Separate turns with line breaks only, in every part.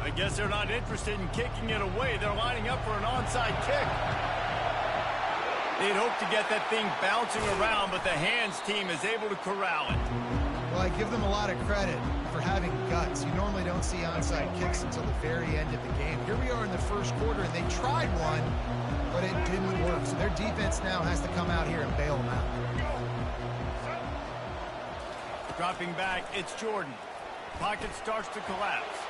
I guess they're not interested in kicking it away. They're lining up for an onside kick. They'd hope to get that thing bouncing around, but the hands team is able to corral it.
Well, I give them a lot of credit for having guts. You normally don't see onside kicks until the very end of the game. Here we are in the first quarter, and they tried one, but it didn't work. So their defense now has to come out here and bail them out.
Dropping back, it's Jordan. Pocket starts to collapse.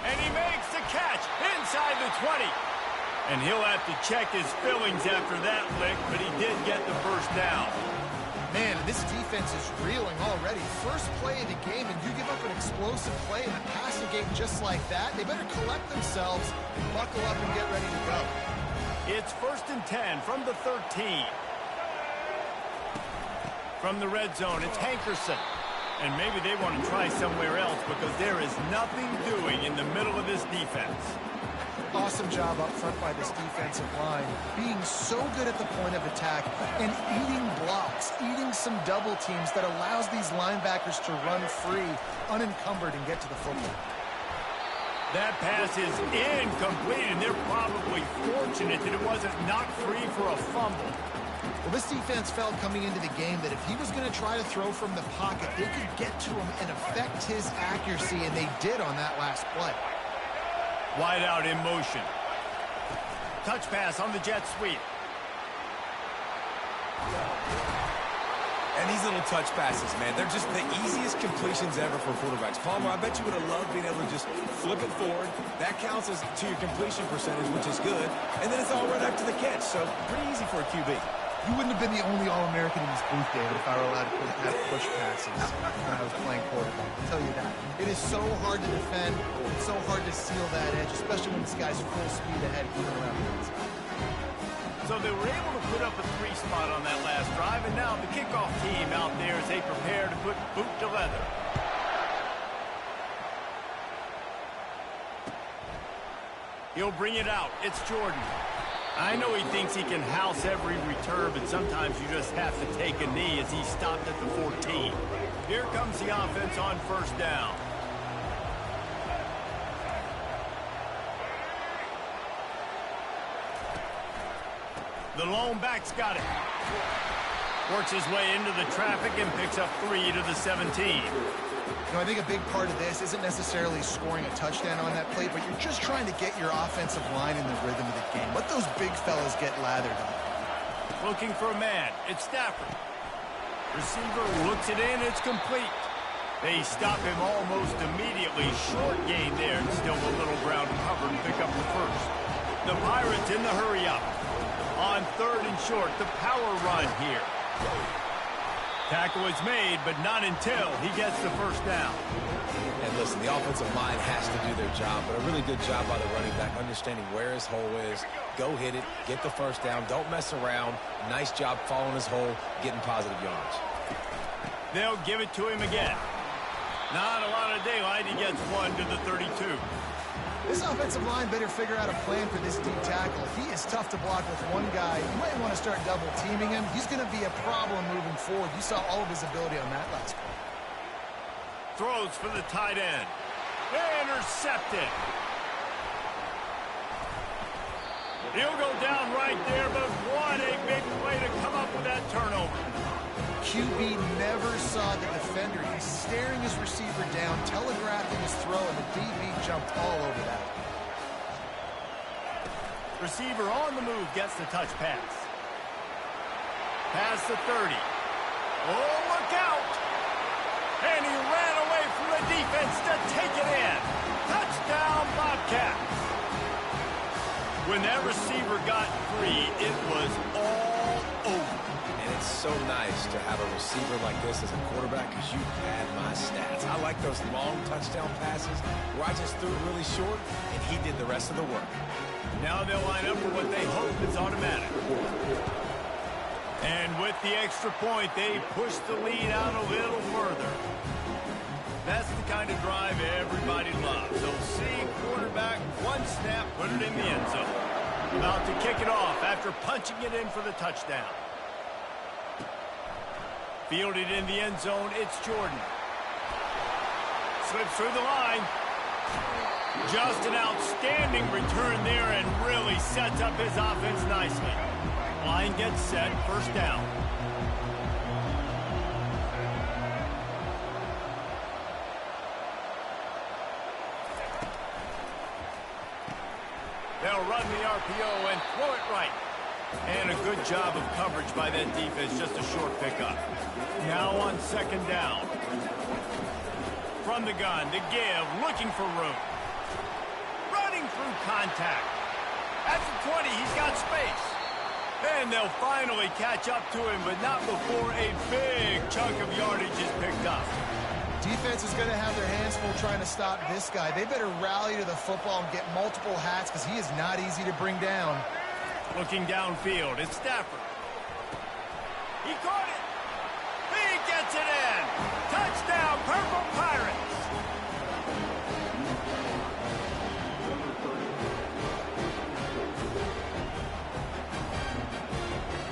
And he makes the catch inside the 20. And he'll have to check his fillings after that lick, but he did get the first down.
Man, this defense is reeling already. First play of the game, and you give up an explosive play in a passing game just like that. They better collect themselves and buckle up and get ready to go.
It's 1st and 10 from the 13. From the red zone, it's Hankerson. And maybe they want to try somewhere else because there is nothing doing in the middle of this defense.
Awesome job up front by this defensive line, being so good at the point of attack and eating blocks, eating some double teams that allows these linebackers to run free, unencumbered, and get to the football.
That pass is incomplete, and they're probably fortunate that it wasn't knocked free for a fumble.
Well, this defense felt coming into the game that if he was going to try to throw from the pocket, they could get to him and affect his accuracy, and they did on that last play.
Wide out in motion. Touch pass on the jet sweep.
And these little touch passes, man, they're just the easiest completions ever for quarterbacks. Palmer, I bet you would have loved being able to just flip it forward. That counts as to your completion percentage, which is good. And then it's all right after the catch, so pretty easy for a QB.
You wouldn't have been the only All-American in this booth, David, if I were allowed to have push passes when I was playing quarterback. I'll tell you that. It is so hard to defend. It's so hard to seal that edge, especially when this guy's full speed ahead coming around the outside.
So they were able to put up a 3 spot on that last drive, and now the kickoff team out there as they prepare to put boot to leather. He'll bring it out. It's Jordan. I know he thinks he can house every return, but sometimes you just have to take a knee as he stopped at the 14. Here comes the offense on 1st down. The lone back's got it. Works his way into the traffic and picks up 3 to the 17.
You know, I think a big part of this isn't necessarily scoring a touchdown on that play, but you're just trying to get your offensive line in the rhythm of the game. Let those big fellas get lathered up.
Looking for a man. It's Stafford. Receiver looks it in. It's complete. They stop him almost immediately. Short gain there, and still a little ground to cover and pick up the first. The Pirates in the hurry up. On 3rd and short, the power run here. Tackle is made, but not until he gets the first down.
And listen, the offensive line has to do their job, but a really good job by the running back, understanding where his hole is. Go hit it, get the first down, don't mess around. Nice job following his hole, getting positive yards.
They'll give it to him again. Not a lot of daylight. He gets 1 to the 32.
This offensive line better figure out a plan for this deep tackle. He is tough to block with one guy. You might want to start double teaming him. He's going to be a problem moving forward. You saw all of his ability on that last play.
Throws for the tight end. Intercepted. He'll go down right there, but what a big play to come up with that turnover.
QB never saw the defender. He's staring his receiver down, telegraphing his throw, and the DB jumped all over that.
Receiver on the move gets the touch pass. Past the 30. Oh, look out! And he ran away from the defense to take it in. Touchdown, Bobcats. When that receiver got free, it was all over.
And it's so nice to have a receiver like this as a quarterback because you pad my stats. I like those long touchdown passes where I just threw it really short and he did the rest of the work.
Now they'll line up for what they hope is automatic. And with the extra point, they push the lead out a little further. That's the kind of drive everybody loves. They'll see quarterback, one snap, put it in the end zone. About to kick it off after punching it in for the touchdown. Fielded in the end zone, it's Jordan. Slips through the line. Just an outstanding return there and really sets up his offense nicely. Line gets set, first down. They'll run the RPO and throw it right. And a good job of coverage by that defense, just a short pickup. Now on second down. From the gun, to give, looking for room. Running through contact. At the 20, he's got space. And they'll finally catch up to him, but not before a big chunk of yardage is picked up.
Defense is going to have their hands full trying to stop this guy. They better rally to the football and get multiple hats because he is not easy to bring down.
Looking downfield, it's Stafford. He caught it. He gets it in. Touchdown, Purple Pirates.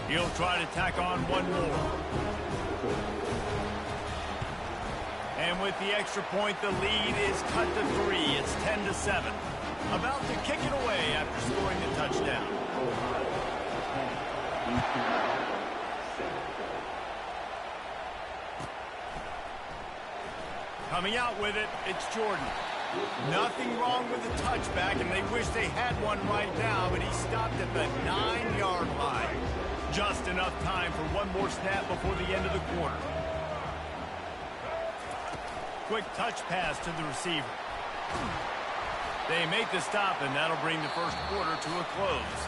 He'll try to tack on one more. And with the extra point, the lead is cut to 3. It's 10-7. About to kick it away after scoring the touchdown. Coming out with it, it's Jordan. Nothing wrong with the touchback, and they wish they had one right now, but he stopped at the 9-yard line. Just enough time for one more snap before the end of the quarter. Quick touch pass to the receiver. They make the stop, and that'll bring the first quarter to a close.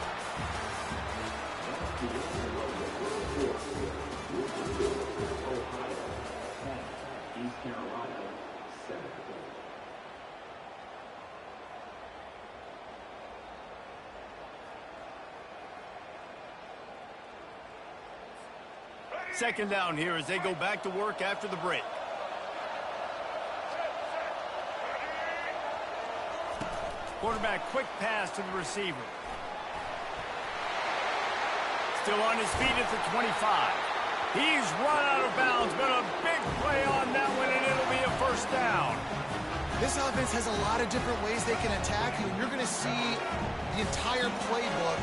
Second down here as they go back to work after the break. Quarterback quick pass to the receiver. Still on his feet at the 25. He's run out of bounds, but a big play on that one, and it'll be a first down.
This offense has a lot of different ways they can attack you, and you're going to see the entire playbook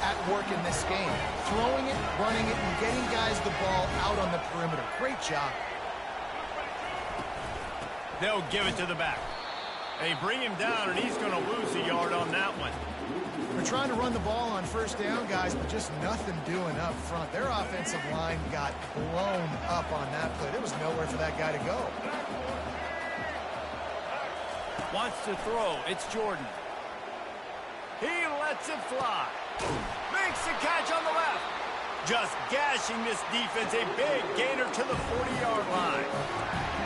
at work in this game. Throwing it, running it, and getting guys the ball out on the perimeter. Great job.
They'll give it to the back. They bring him down, and he's going to lose a yard on that one.
They're trying to run the ball on first down, guys, but just nothing doing up front. Their offensive line got blown up on that play. There was nowhere for that guy to go.
Wants to throw. It's Jordan. He lets it fly. Makes the catch on the left. Just gashing this defense. A big gainer to the 40-yard line.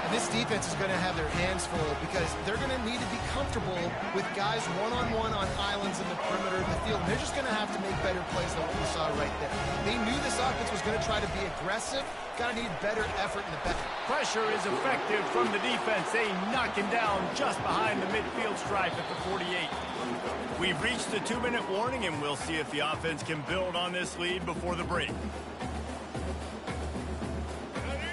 And this defense is going to have their hands full because they're going to need to be comfortable with guys one-on-one on islands in the perimeter of the field. And they're just going to have to make better plays than what we saw right there. They knew this offense was going to try to be aggressive. Got to need better effort in the back.
Pressure is effective from the defense. They knock him down just behind the midfield stripe at the 48. We've reached the 2-minute warning, and we'll see if the offense can build on this lead before the break.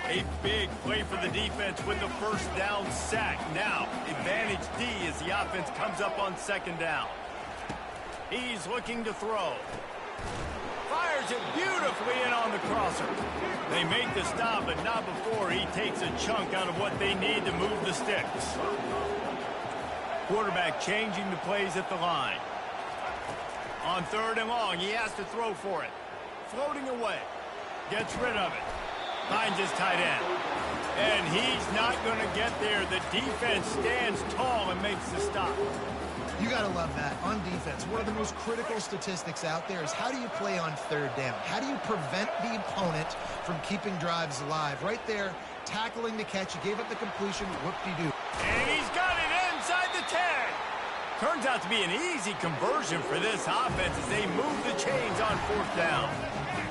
A big play for the defense with the first down sack. Now, advantage D as the offense comes up on second down. He's looking to throw. Fires it beautifully in on the crosser. They make the stop, but not before he takes a chunk out of what they need to move the sticks. Quarterback changing the plays at the line. On third and long, he has to throw for it. Floating away. Gets rid of it. Finds his tight end. And he's not going to get there. The defense stands tall and makes the stop.
You got to love that. On defense, one of the most critical statistics out there is how do you play on third down? How do you prevent the opponent from keeping drives alive? Right there, tackling the catch. He gave up the completion. Whoop-de-doo.
And he's got it inside the 10. Turns out to be an easy conversion for this offense as they move the chains on fourth down.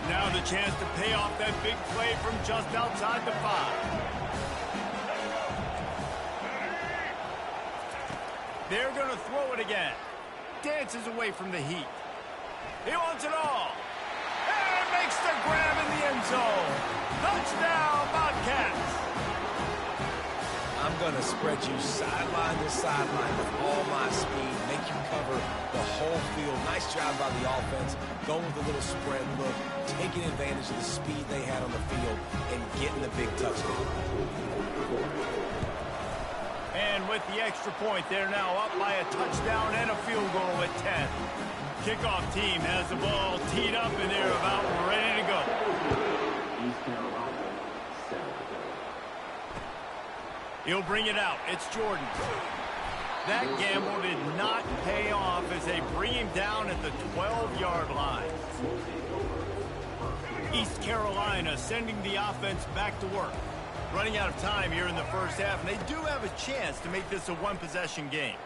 Now the chance to pay off that big play from just outside the 5. They're going to throw it again. Dances away from the heat. He wants it all. And makes the grab in the end zone. Touchdown, Bobcats.
I'm
going to spread you sideline to sideline with all my speed, make you cover the whole field. Nice job by the offense, going with a little spread look, taking advantage of the speed they had on the field, and getting the big touchdown.
And with the extra point, they're now up by a touchdown and a field goal at 10. Kickoff team has the ball teed up, and they're about ready to go. He'll bring it out. It's Jordan. That gamble did not pay off as they bring him down at the 12-yard line. East Carolina sending the offense back to work. Running out of time here in the first half, and they do have a chance to make this a one-possession game.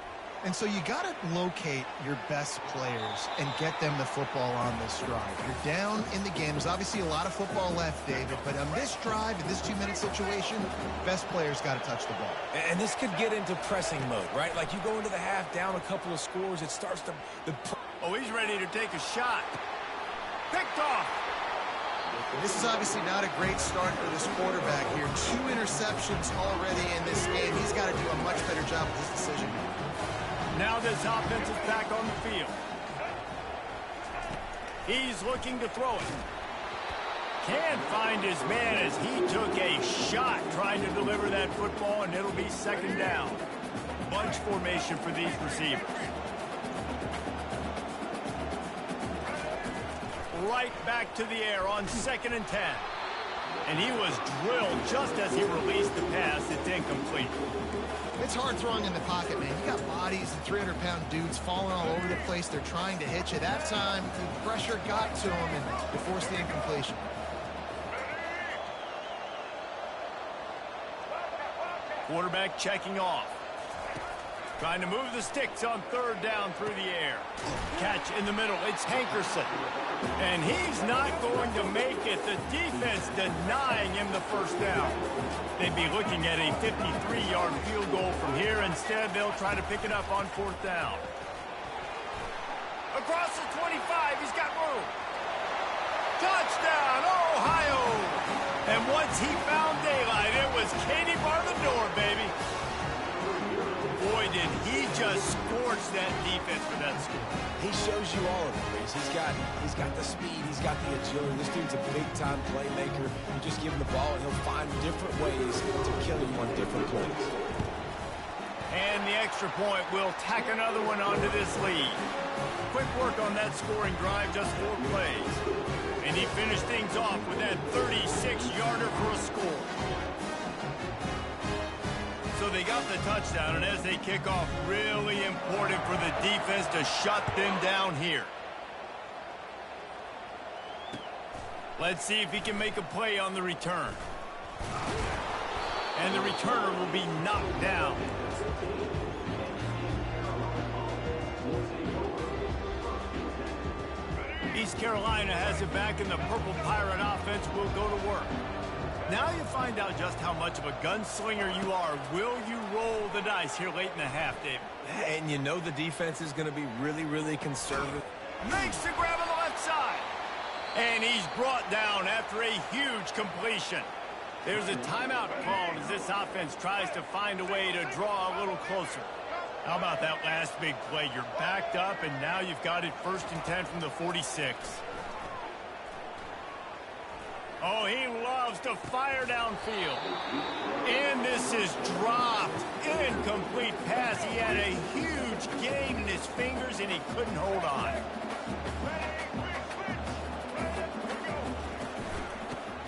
And so you got to locate your best players and get them the football on this drive. You're down in the game. There's obviously a lot of football left, David, but on this drive, in this 2-minute situation, best players got to touch the ball.
And this could get into pressing mode, right? Like you go into the half down a couple of scores, it starts to...
Oh, he's ready to take a shot. Picked off.
This is obviously not a great start for this quarterback here. 2 interceptions already in this game. He's got to do a much better job with his decision.
Now this offense is back on the field. He's looking to throw it. Can't find his man as he took a shot trying to deliver that football, and it'll be second down. Bunch formation for these receivers. Right back to the air on 2nd and 10. And he was drilled just as he released the pass. It's incomplete.
It's hard throwing in the pocket, man. You got bodies and 300-pound dudes falling all over the place. They're trying to hit you. That time, the pressure got to him, and it forced the incompletion.
Quarterback checking off. Trying to move the sticks on 3rd down through the air. Catch in the middle. It's Hankerson. And he's not going to make it. The defense denying him the first down. They'd be looking at a 53-yard field goal from here. Instead, they'll try to pick it up on 4th down. Across the 25, he's got room. Touchdown, Ohio! And once he found daylight, it was Katie bar the door, baby. Boy, did he just scorch that defense for that score.
He shows you all of it, Reese. He's got the speed, he's got the agility. This dude's a big-time playmaker. You just give him the ball, and he'll find different ways to kill you on different plays.
And the extra point will tack another one onto this lead. Quick work on that scoring drive, just 4 plays. And he finished things off with that 36-yarder for a score. So they got the touchdown, and as they kick off, really important for the defense to shut them down here. Let's see if he can make a play on the return. And the returner will be knocked down. East Carolina has it back, and the Purple Pirate offense will go to work. Now you find out just how much of a gunslinger you are. Will you roll the dice here late in the half, David?
And you know the defense is going to be really, really conservative.
Makes the grab on the left side. And he's brought down after a huge completion. There's a timeout called as this offense tries to find a way to draw a little closer. How about that last big play? You're backed up, and now you've got it 1st and 10 from the 46. Oh, he loves to fire downfield. And this is dropped. Incomplete pass. He had a huge gain in his fingers, and he couldn't hold on.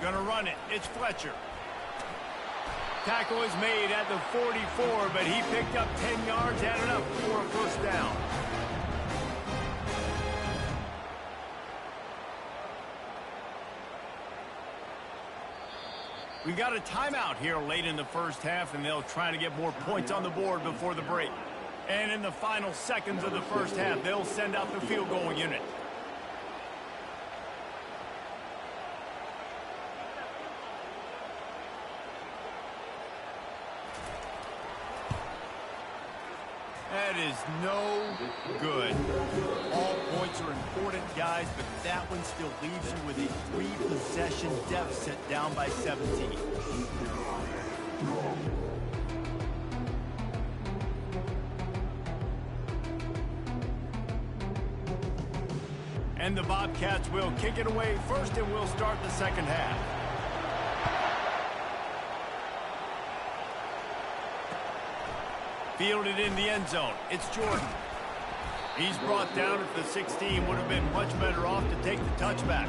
Gonna run it. It's Fletcher. Tackle is made at the 44, but he picked up 10 yards, had enough for a first down. We got a timeout here late in the first half, and they'll try to get more points on the board before the break. And in the final seconds of the first half, they'll send out the field goal unit. That is no good. All points are important, guys, but that one still leaves you with a 3-possession deficit down by 17. And the Bobcats will kick it away first, and we'll start the second half. Fielded in the end zone. It's Jordan. He's brought down at the 16. Would have been much better off to take the touchback.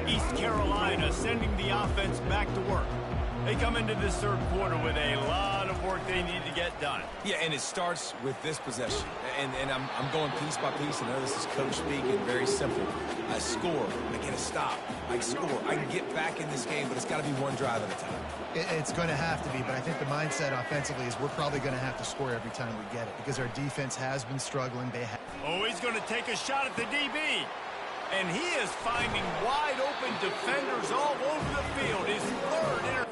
East Carolina sending the offense back to work. They come into this third quarter with a lot of work they need to get done.
Yeah, and it starts with this possession. And I'm going piece by piece. I know this is coach speak and very simple. I score. I get a stop. I score. I can get back in this game, but it's got to be one drive at a time.
It's going to have to be, but I think the mindset offensively is we're probably going to have to score every time we get it because our defense has been struggling.
Oh, he's going to take a shot at the DB. And he is finding wide open defenders all over the field. His third interception.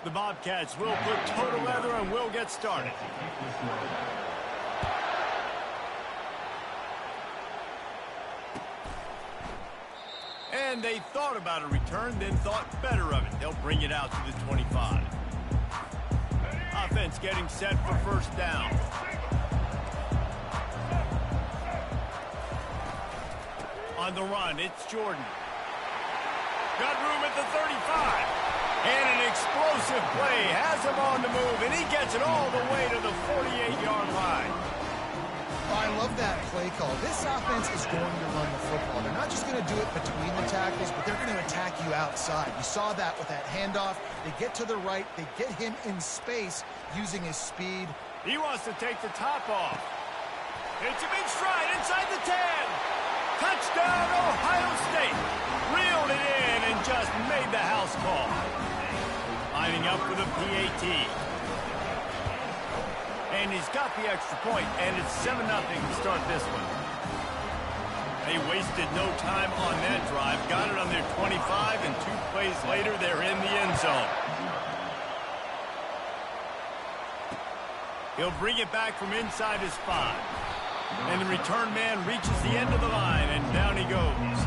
The Bobcats will put total leather and will get started. And they thought about a return, then thought better of it. They'll bring it out to the 25. Offense getting set for first down. On the run, it's Jordan. Got room at the 35. And an explosive play has him on the move, and he gets it all the way to the 48-yard line.
I love that play call. This offense is going to run the football. They're not just going to do it between the tackles, but they're going to attack you outside. You saw that with that handoff. They get to the right. They get him in space using his speed.
He wants to take the top off. It's a big stride inside the 10. Touchdown, Ohio State. Reeled it in and just made the house call. Lining up for the PAT. And he's got the extra point, and it's 7-0 to start this one. They wasted no time on that drive. Got it on their 25, and 2 plays later, they're in the end zone. He'll bring it back from inside his 5. And the return man reaches the end of the line, and down he goes.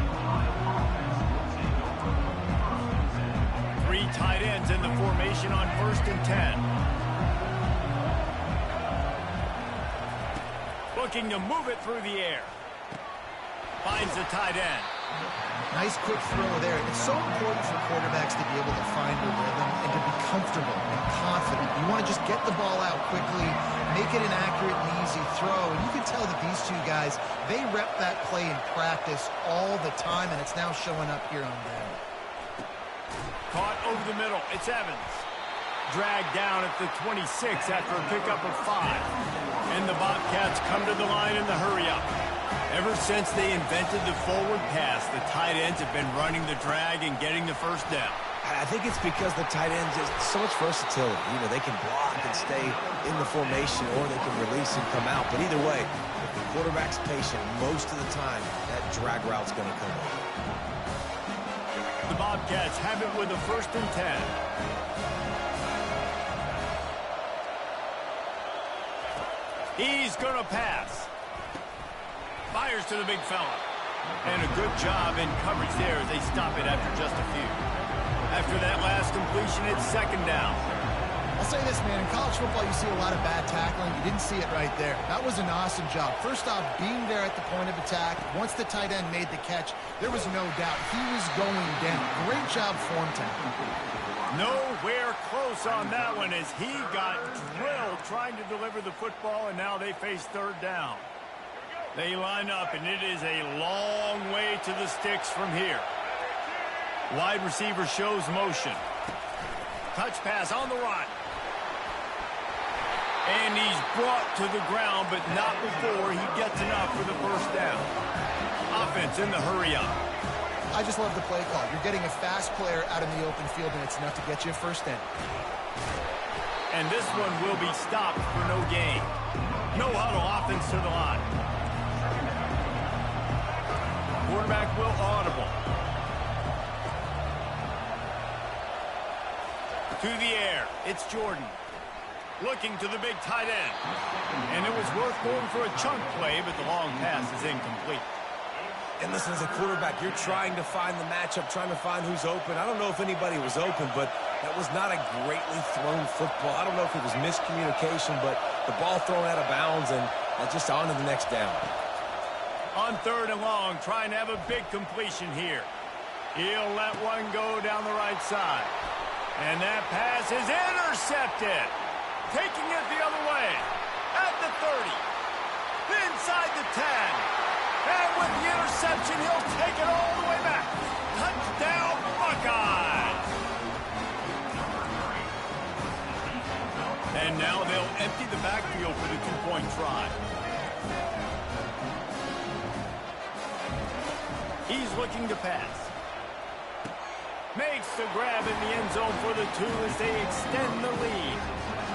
3 tight ends in the formation on 1st and 10. Looking to move it through the air. Finds the tight end.
Nice quick throw there. It's so important for quarterbacks to be able to find a rhythm and to be comfortable and confident. You want to just get the ball out quickly, make it an accurate and easy throw. And you can tell that these 2 guys, they rep that play in practice all the time, and it's now showing up here on them.
Caught over the middle. It's Evans. Dragged down at the 26 after a pickup of 5. And the Bobcats come to the line in the hurry-up. Ever since they invented the forward pass, the tight ends have been running the drag and getting the first down.
I think it's because the tight ends is so much versatility. You know, they can block and stay in the formation, or they can release and come out. But either way, if the quarterback's patient, most of the time, that drag route's going to come in.
The Bobcats have it with a 1st and 10. He's going to pass. Fires to the big fella. And a good job in coverage there as they stop it after just a few. After that last completion, it's 2nd down.
I'll say this, man. In college football, you see a lot of bad tackling. You didn't see it right there. That was an awesome job. First off, being there at the point of attack. Once the tight end made the catch, there was no doubt he was going down. Great job form tackling.
Nowhere close on that one as he got drilled trying to deliver the football, and now they face 3rd down. They line up, and it is a long way to the sticks from here. Wide receiver shows motion. Touch pass on the run. And he's brought to the ground, but not before he gets enough for the 1st down. Offense in the hurry-up.
I just love the play call. You're getting a fast player out in the open field, and it's enough to get you a 1st down.
And this one will be stopped for no gain. No huddle, offense to the line. Quarterback will audible. To the air, it's Jordan. Looking to the big tight end. And it was worth going for a chunk play, but the long pass is incomplete.
And listen, as a quarterback, you're trying to find the matchup, trying to find who's open. I don't know if anybody was open, but that was not a greatly thrown football. I don't know if it was miscommunication, but the ball thrown out of bounds and just on to the next down.
On 3rd and long, trying to have a big completion here. He'll let one go down the right side. And that pass is intercepted. Taking it the other way. At the 30. Inside the 10. And with the interception, he'll take it all the way back. Touchdown, Buckeyes. And now they'll empty the backfield for the 2-point try. He's looking to pass. Makes the grab in the end zone for the 2 as they extend the lead.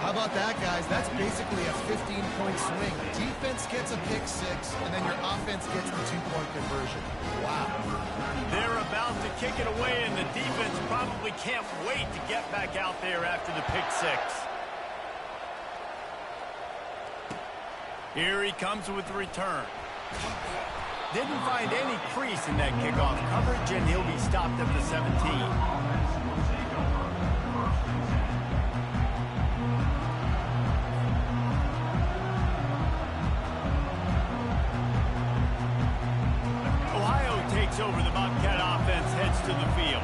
How about that, guys? That's basically a 15-point swing. Defense gets a pick 6, and then your offense gets the 2-point conversion. Wow.
They're about to kick it away, and the defense probably can't wait to get back out there after the pick 6. Here he comes with the return. Didn't find any crease in that kickoff coverage, and he'll be stopped at the 17. Over the Bobcat offense heads to the field.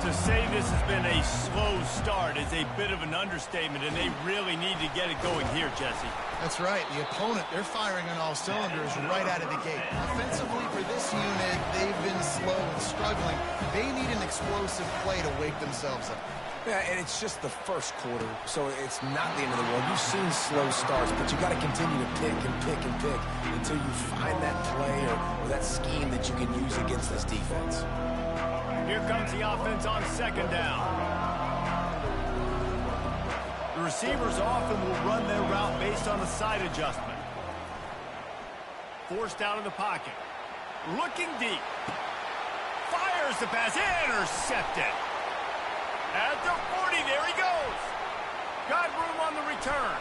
To say this has been a slow start is a bit of an understatement, and they really need to get it going here, Jesse.
That's right. The opponent, they're firing on all cylinders right out of the gate. Offensively, for this unit, they've been slow and struggling. They need an explosive play to wake themselves up.
Yeah, and it's just the first quarter, so it's not the end of the world. You've seen slow starts, but you got to continue to pick and pick and pick until you find that play or that scheme that you can use against this defense.
Here comes the offense on second down. The receivers often will run their route based on a side adjustment. Forced out of the pocket. Looking deep. Fires the pass. Intercepted. At the 40, there he goes. Got room on the return.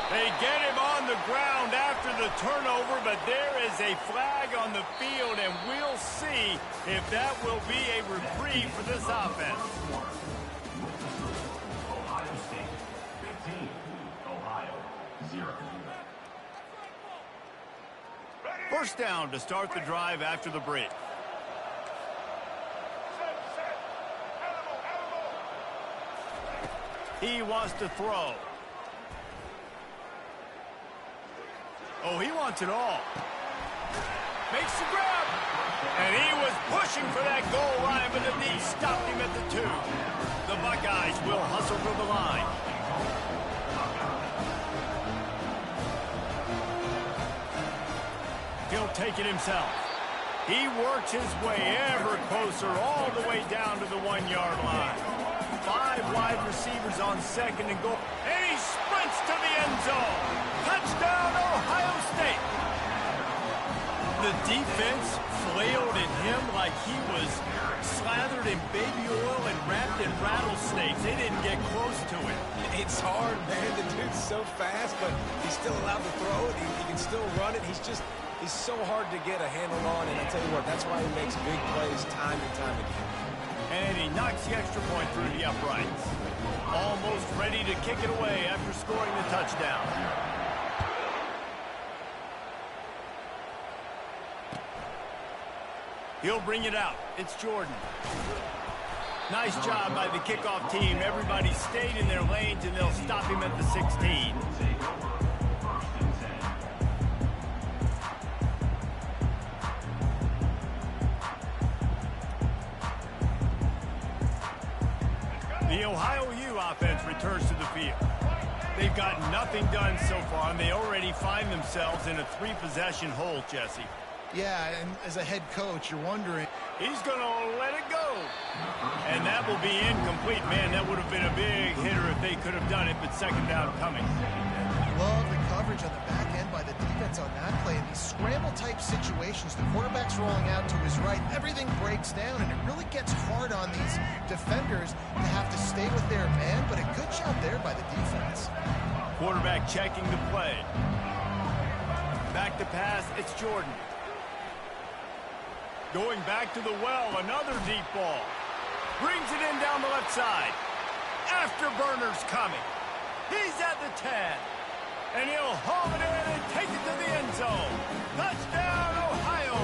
They get him on the ground after the turnover, but there is a flag on the field, and we'll see if that will be a reprieve for this offense.
Ohio State, 15, Ohio, 0.
First down to start the drive after the break. He wants to throw. Oh, he wants it all. Makes the grab. And he was pushing for that goal line, but the knee stopped him at the 2. The Buckeyes will hustle for the line. He'll take it himself. He works his way ever closer all the way down to the 1-yard line. 5 wide receivers on second and goal. And he sprints to the end zone. Touchdown, Ohio State. The defense flailed at him like he was slathered in baby oil and wrapped in rattlesnakes. They didn't get close to it.
It's hard, man. The dude's so fast, but he's still allowed to throw it. He can still run it. He's so hard to get a handle on, and I tell you what, that's why he makes big plays time and time again.
And he knocks the extra point through the uprights. Almost ready to kick it away after scoring the touchdown. He'll bring it out. It's Jordan. Nice job by the kickoff team. Everybody stayed in their lanes, and they'll stop him at the 16. The Ohio U offense returns to the field. They've got nothing done so far, and they already find themselves in a 3-possession hole, Jesse.
Yeah, and as a head coach, you're wondering.
He's going to let it go. And that will be incomplete. Man, that would have been a big hitter if they could have done it, but second down coming.
Love the coverage on the back end by the defense on that play. In these scramble-type situations, the quarterback's rolling out to his right. Everything breaks down, and it really gets hard on these defenders to have to stay with their man, but a good job there by the defense.
Quarterback checking the play. Back to pass, it's Jordan. Going back to the well, another deep ball. Brings it in down the left side. Afterburner's coming. He's at the 10. And he'll haul it in and take it to the end zone. Touchdown, Ohio.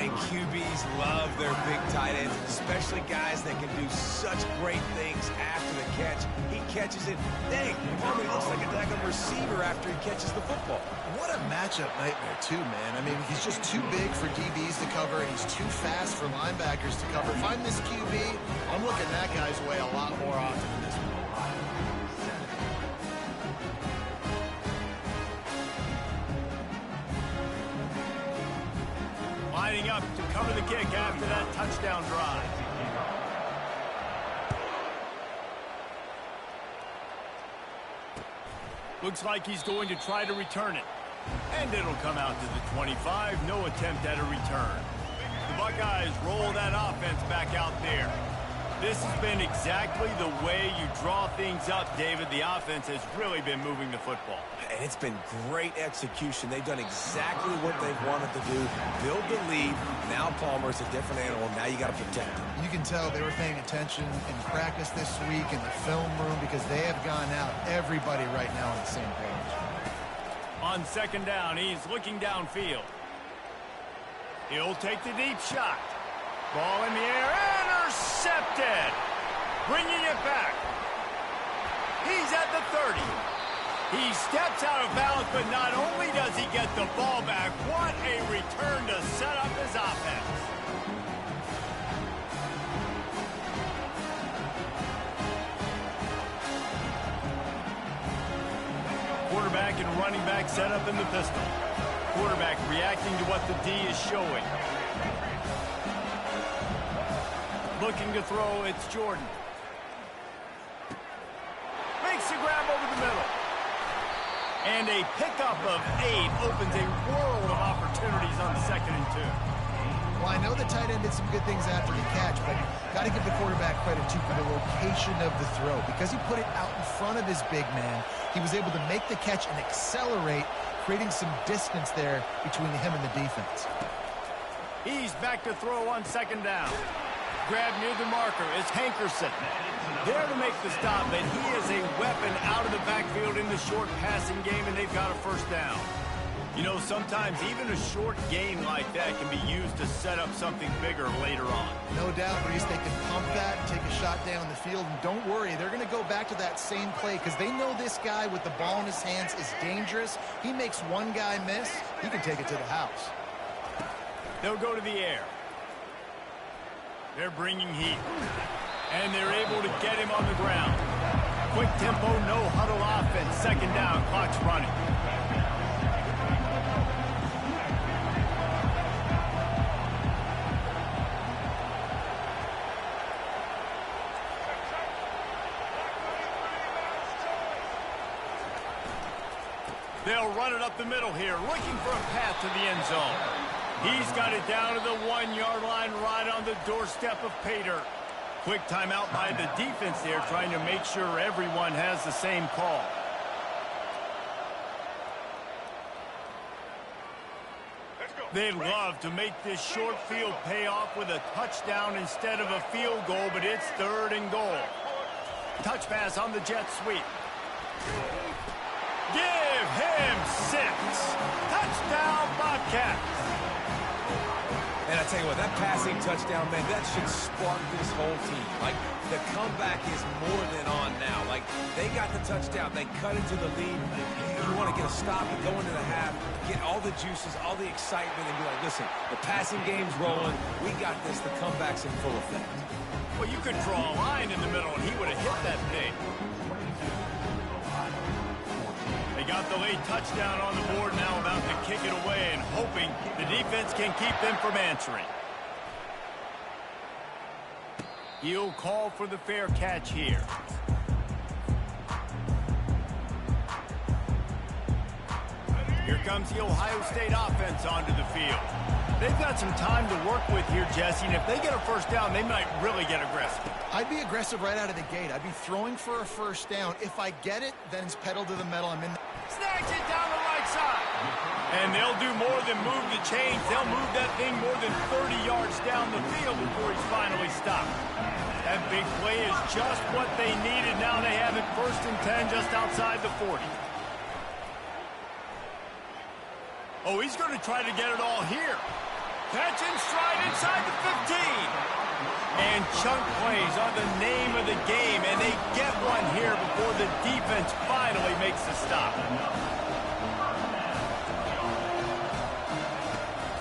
And QBs love their big tight ends, especially guys that can do such great things after the catch. He catches it. Dang, Palmer looks like a receiver after he catches the football.
What a matchup nightmare, too, man. I mean, he's just too big for DBs to cover, and he's too fast for linebackers to cover. If I'm this QB, I'm looking that guy's way a lot more often than this one.
Lining up to cover the kick after that touchdown drive. Looks like he's going to try to return it. And it'll come out to the 25. No attempt at a return. The Buckeyes roll that offense back out there. This has been exactly the way you draw things up, David. The offense has really been moving the football.
And it's been great execution. They've done exactly what they've wanted to do. Build the lead. Now Palmer's a different animal. Now you got to protect him.
You can tell they were paying attention in practice this week in the film room because they have gone out, everybody right now on the same page.
On second down, he's looking downfield. He'll take the deep shot. Ball in the air, intercepted. Bringing it back. He's at the 30. He steps out of bounds, but not only does he get the ball back, what a return to set up his offense. Quarterback and running back set up in the pistol. Quarterback reacting to what the D is showing. Looking to throw, it's Jordan. Makes the grab over the middle. And a pickup of 8 opens a world of opportunities on 2nd and 2.
Well, I know the tight end did some good things after the catch, but got to give the quarterback credit, too, for the location of the throw. Because he put it out in front of his big man, he was able to make the catch and accelerate, creating some distance there between him and the defense.
He's back to throw on 2nd down. Grab near the marker. It's Hankerson. There to make the stop, but he is a weapon out of the backfield in the short passing game, and they've got a 1st down. You know, sometimes even a short gain like that can be used to set up something bigger later on.
No doubt, Reese, they can pump that and take a shot down the field. And don't worry, they're going to go back to that same play because they know this guy with the ball in his hands is dangerous. He makes one guy miss, he can take it to the house.
They'll go to the air. They're bringing heat. And they're able to get him on the ground. Quick tempo, no huddle offense. 2nd down, clock's running. They'll run it up the middle here, looking for a path to the end zone. He's got it down to the 1-yard line, right on the doorstep of Pater. Quick timeout by the defense there, trying to make sure everyone has the same call. They'd love to make this short field pay off with a touchdown instead of a field goal, but it's 3rd and goal. Touch pass on the jet sweep. Give him 6. Touchdown, Bobcats.
And I tell you what, that passing touchdown, man, that should spark this whole team. Like, the comeback is more than on now. Like, they got the touchdown. They cut into the lead. You want to get a stop and go into the half, get all the juices, all the excitement, and be like, listen, the passing game's rolling. We got this. The comeback's in full effect.
Well, you could draw a line in the middle, and he would have hit that thing. They got the late touchdown on the board, now about to kick it away and hoping the defense can keep them from answering. He'll call for the fair catch here. Here comes the Ohio State offense onto the field. They've got some time to work with here, Jesse, and if they get a 1st down, they might really get aggressive.
I'd be aggressive right out of the gate. I'd be throwing for a 1st down. If I get it, then it's pedal to the metal. I'm in the...
Snags it down the right side. And they'll do more than move the chains. They'll move that thing more than 30 yards down the field before he's finally stopped. That big play is just what they needed. Now they have it 1st and 10 just outside the 40. Oh, he's going to try to get it all here. Catch and stride inside the 15. And chunk plays are the name of the game, and they get one here before the defense finally makes the stop.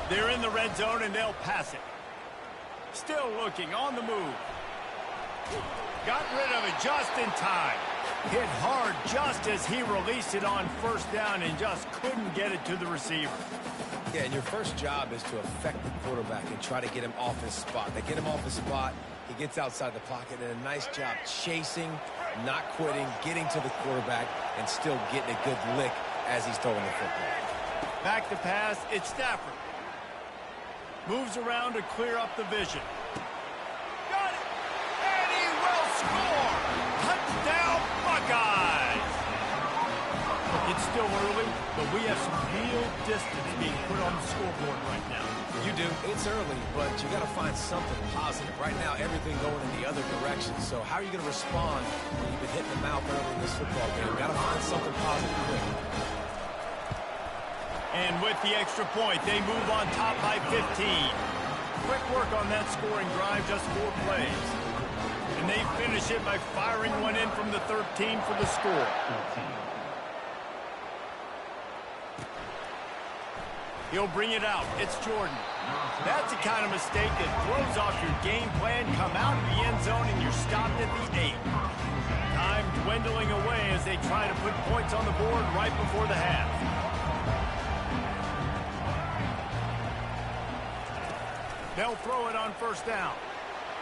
They're in the red zone, and they'll pass it. Still looking, on the move. Got rid of it just in time. Hit hard just as he released it on 1st down and just couldn't get it to the receiver.
Yeah, and your first job is to affect the quarterback and try to get him off his spot. They get him off his spot, he gets outside the pocket, and a nice job chasing, not quitting, getting to the quarterback, and still getting a good lick as he's throwing the football.
Back to pass, it's Stafford. Moves around to clear up the vision. Got it! And still early, but we have some real distance being put on the scoreboard right now.
You do. It's early, but you got to find something positive. Right now, everything going in the other direction. So how are you going to respond when you've been hitting the mouth early in this football game? Got to find something positive quick.
And with the extra point, they move on top by 15. Quick work on that scoring drive, just 4 plays. And they finish it by firing one in from the 13 for the score. He'll bring it out. It's Jordan. That's the kind of mistake that throws off your game plan. Come out of the end zone and you're stopped at the 8. Time dwindling away as they try to put points on the board right before the half. They'll throw it on first down.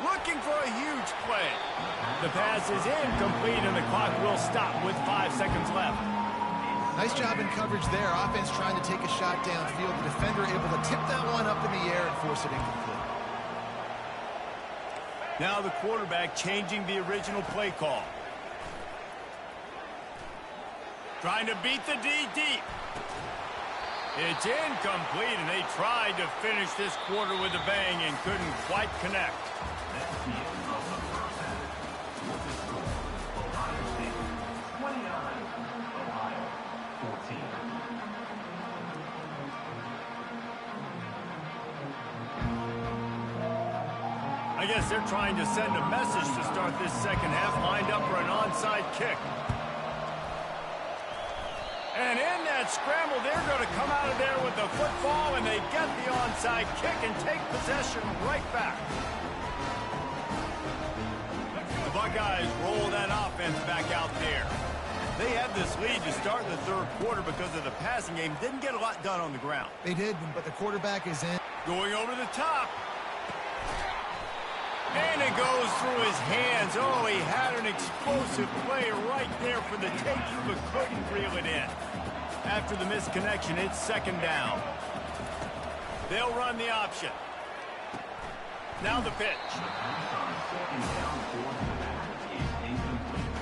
Looking for a huge play. The pass is incomplete and the clock will stop with 5 seconds left.
Nice job in coverage there. Offense trying to take a shot downfield. The defender able to tip that one up in the air and force it incomplete.
Now the quarterback changing the original play call. Trying to beat the D deep. It's incomplete, and they tried to finish this quarter with a bang and couldn't quite connect.
That's the end of the first half. With the score, Ohio State 29, Ohio 14.
I guess they're trying to send a message to start this second half, lined up for an onside kick. And in that scramble, they're going to come out of there with the football, and they get the onside kick and take possession right back. The Buckeyes roll that offense back out there. They had this lead to start the third quarter because of the passing game. Didn't get a lot done on the ground.
They did, but the quarterback is in.
Going over the top. And it goes through his hands. Oh, he had an explosive play right there for the taking, but couldn't reel it in. After the misconnection, it's second down. They'll run the option. Now the pitch.
The pass on second down for the Packers is incomplete.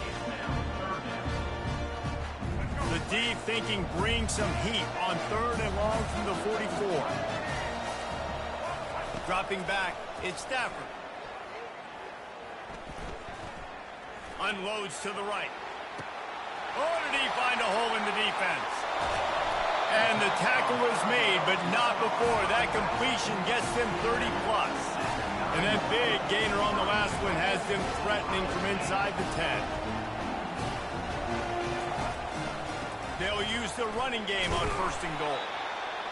It's now third down.
The D thinking bring some heat on third and long from the 44. Dropping back, it's Stafford. Unloads to the right. Oh, did he find a hole in the defense? And the tackle was made, but not before. That completion gets them 30-plus. And that big gainer on the last one has them threatening from inside the 10. They'll use the running game on first and goal.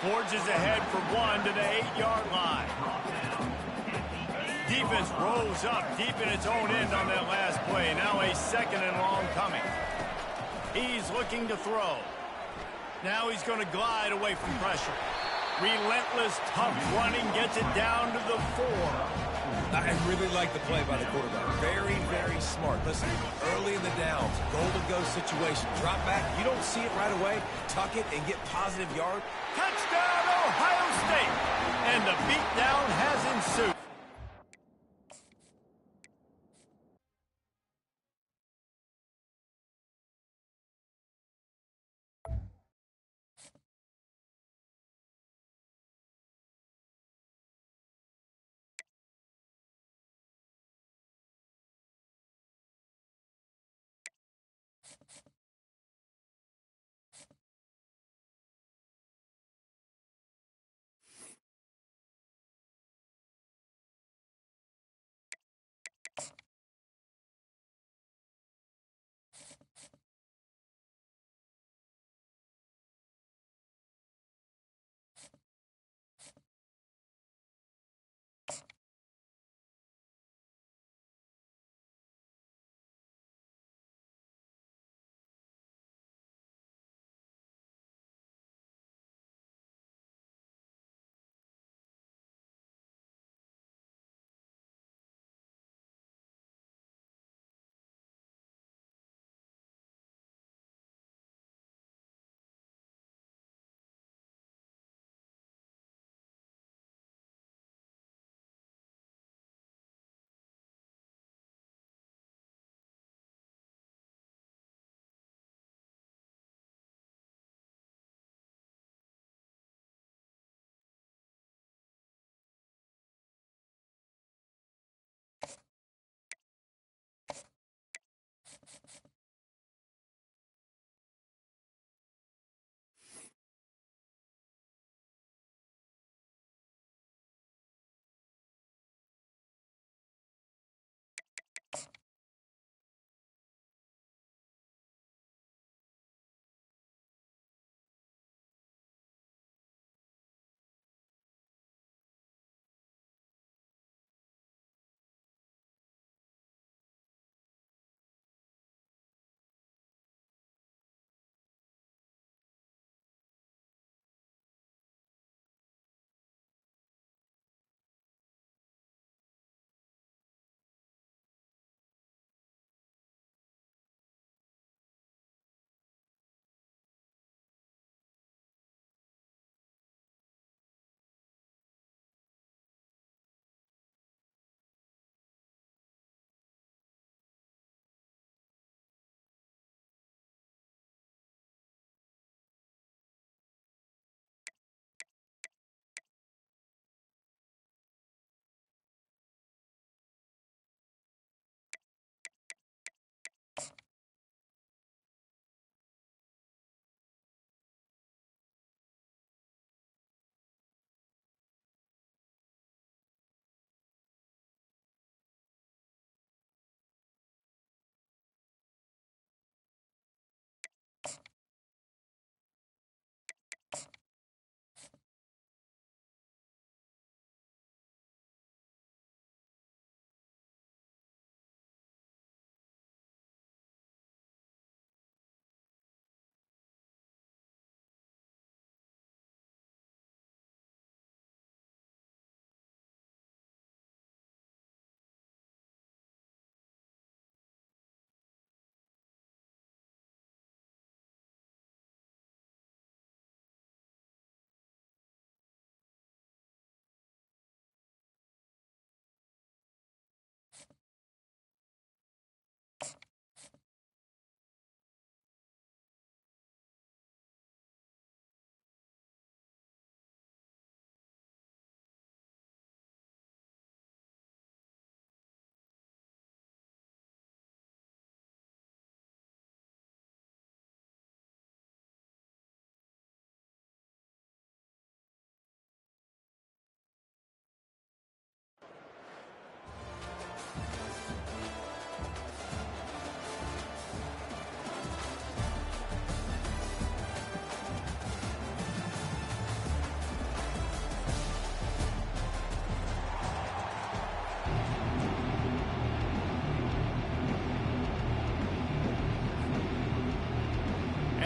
Forges ahead for one to the 8-yard line. Defense rolls up deep in its own end on that last play. Now a second and long coming. He's looking to throw. Now he's going to glide away from pressure. Relentless, tough running gets it down to the 4.
I really like the play by the quarterback. Very, very smart. Listen, early in the downs, goal-to-go situation. Drop back. You don't see it right away. Tuck it and get positive yards.
Touchdown, Ohio State! And the beatdown has ensued.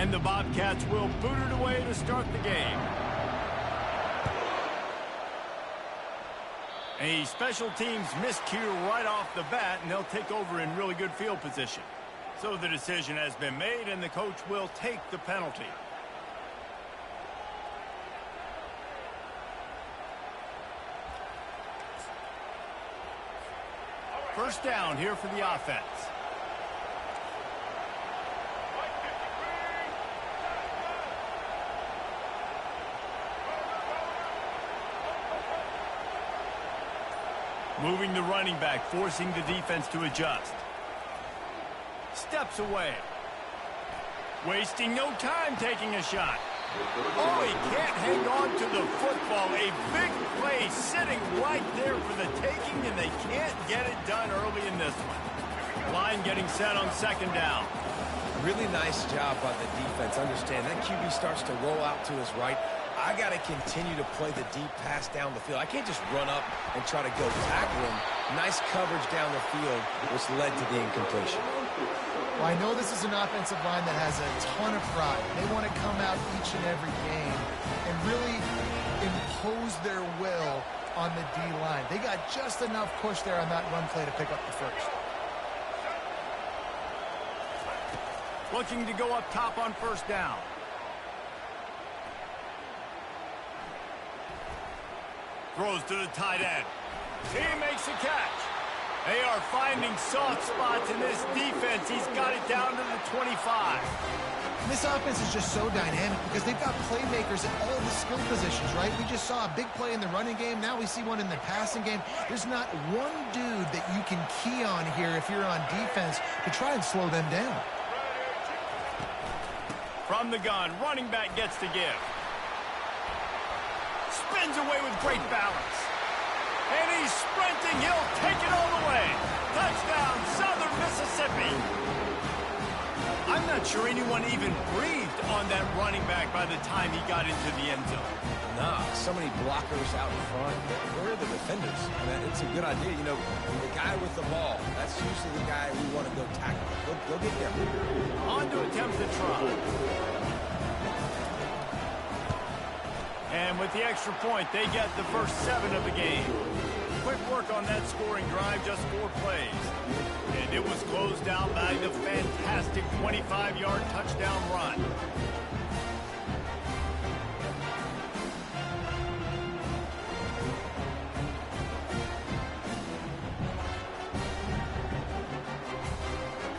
And the Bobcats will boot it away to start the game. A special teams miscue right off the bat, and they'll take over in really good field position. So the decision has been made, and the coach will take the penalty. First down here for the offense. Moving the running back, forcing the defense to adjust. Steps away. Wasting no time taking a shot. Oh, he can't hang on to the football. A big play sitting right there for the taking, and they can't get it done early in this one. Line getting set on second down.
Really nice job by the defense. Understand, that QB starts to roll out to his right. I got to continue to play the deep pass down the field. I can't just run up and try to go tackle him. Nice coverage down the field, which led to the incompletion.
Well, I know this is an offensive line that has a ton of pride. They want to come out each and every game and really impose their will on the D-line. They got just enough push there on that run play to pick up the first.
Looking to go up top on first down. Throws to the tight end. He makes a catch. They are finding soft spots in this defense. He's got it down to the 25.
This offense is just so dynamic because they've got playmakers at all the skill positions, right? We just saw a big play in the running game. Now we see one in the passing game. There's not one dude that you can key on here if you're on defense to try and slow them down.
From the gun, running back gets to give. Spins away with great balance. And he's sprinting. He'll take it all the way. Touchdown, Southern Mississippi. I'm not sure anyone even breathed on that running back by the time he got into the end zone.
Nah, so many blockers out in front. Where are the defenders? I mean, it's a good idea. You know, the guy with the ball, that's usually the guy we want to go tackle. Go get him.
On to attempt the try. And with the extra point, they get the first 7 of the game. Quick work on that scoring drive, just 4 plays. And it was closed out by the fantastic 25-yard touchdown run.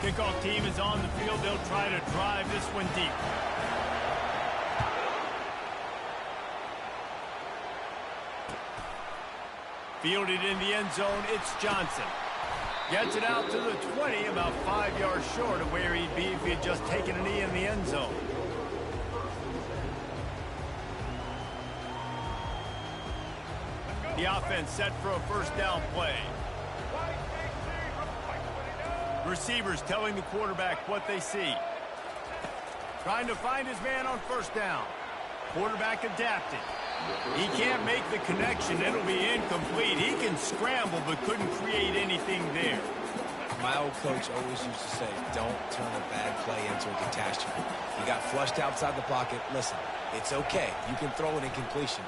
Kickoff team is on the field. They'll try to drive this one deep. Fielded in the end zone, it's Johnson. Gets it out to the 20, about 5 yards short of where he'd be if he had just taken a knee in the end zone. The offense set for a first down play. Receivers telling the quarterback what they see. Trying to find his man on first down. Quarterback adapted. He can't make the connection. It'll be incomplete. He can scramble but couldn't create anything there.
My old coach always used to say, don't turn a bad play into a catastrophe. You got flushed outside the pocket. Listen, it's okay. You can throw an incompletion.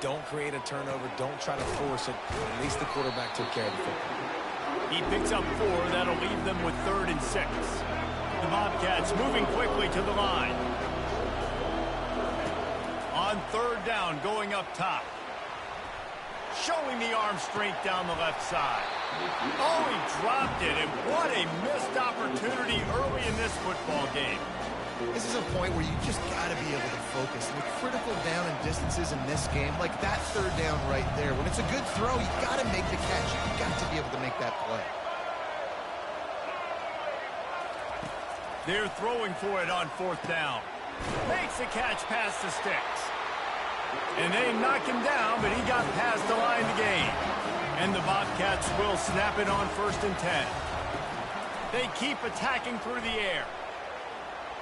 Don't create a turnover. Don't try to force it. At least the quarterback took care of the football.
He picks up 4. That'll leave them with 3rd and 6. The Bobcats moving quickly to the line. On 3rd down, going up top. Showing the arm strength down the left side. Oh, he dropped it, and what a missed opportunity early in this football game.
This is a point where you just got to be able to focus. And the critical down and distances in this game, like that 3rd down right there, when it's a good throw, you got to make the catch. You got to be able to make that play.
They're throwing for it on 4th down. Makes the catch past the sticks. And they knock him down, but he got past the line to gain. And the Bobcats will snap it on 1st and 10. They keep attacking through the air.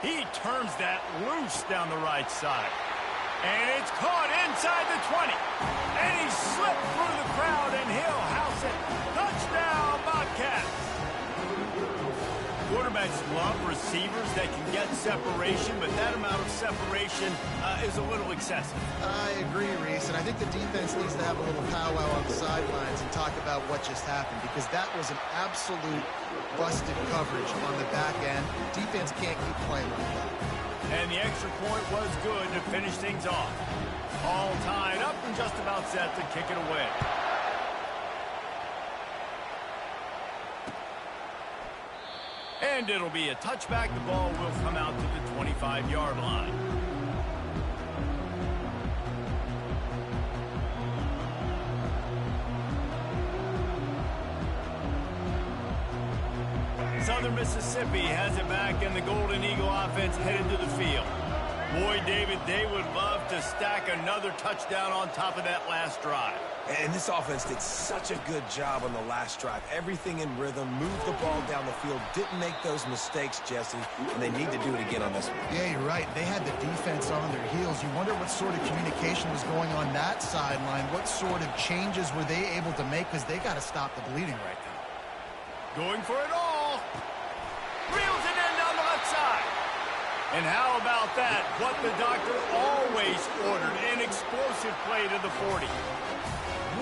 He turns that loose down the right side. And it's caught inside the 20. And he slipped through the crowd, and he'll house it. Touchdown, Bobcats. Quarterback defense love receivers that can get separation, but that amount of separation is a little excessive.
I agree, Reese, and I think the defense needs to have a little powwow on the sidelines and talk about what just happened, because that was an absolute busted coverage on the back end. Defense can't keep playing like that.
And the extra point was good to finish things off. All tied up and just about set to kick it away. And it'll be a touchback. The ball will come out to the 25-yard line. Southern Mississippi has it back, and the Golden Eagle offense headed to the field. Boy, David, they would love to stack another touchdown on top of that last drive.
And this offense did such a good job on the last drive. Everything in rhythm, moved the ball down the field, didn't make those mistakes, Jesse, and they need to do it again on this one.
Yeah, you're right. They had the defense on their heels. You wonder what sort of communication was going on that sideline. What sort of changes were they able to make, because they got to stop the bleeding right now.
Going for it all. Reels it in down the left side. And how about that? What the doctor always ordered, an explosive play to the 40.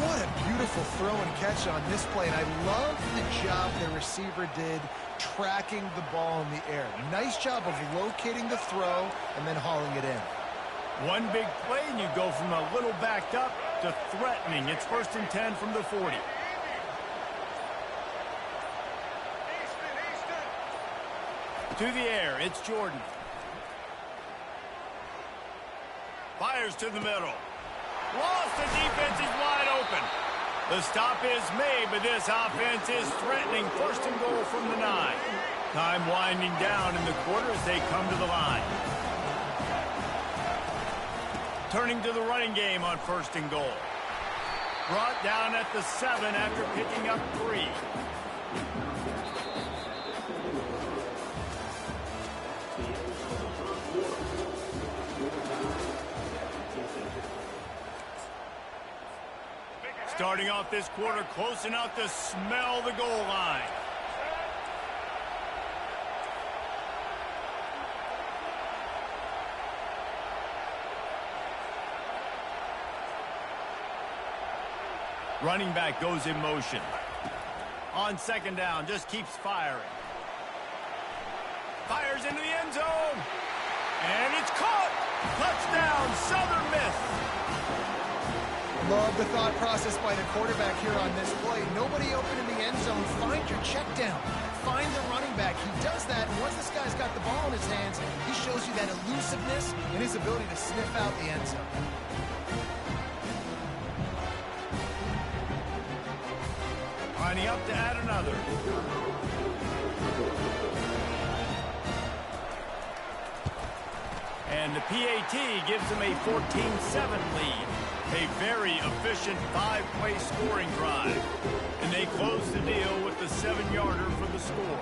What a beautiful throw and catch on this play. And I love the job the receiver did tracking the ball in the air. Nice job of locating the throw and then hauling it in.
One big play, and you go from a little backed up to threatening. It's 1st and 10 from the 40. To the air, it's Jordan. Fires to the middle. Lost, the defense is wide open. The stop is made, but this offense is threatening. 1st and goal from the 9. Time winding down in the quarter as they come to the line. Turning to the running game on 1st and goal. Brought down at the 7 after picking up 3. Starting off this quarter close enough to smell the goal line. Running back goes in motion. On 2nd down, just keeps firing. Fires into the end zone. And it's caught. Touchdown, Southern Miss.
Love the thought process by the quarterback here on this play. Nobody open in the end zone. Find your check down. Find the running back. He does that, and once this guy's got the ball in his hands, he shows you that elusiveness and his ability to sniff out the end zone.
Lining up to add another. And the PAT gives them a 14-7 lead. A very efficient 5-play scoring drive. And they close the deal with the 7-yarder for the score.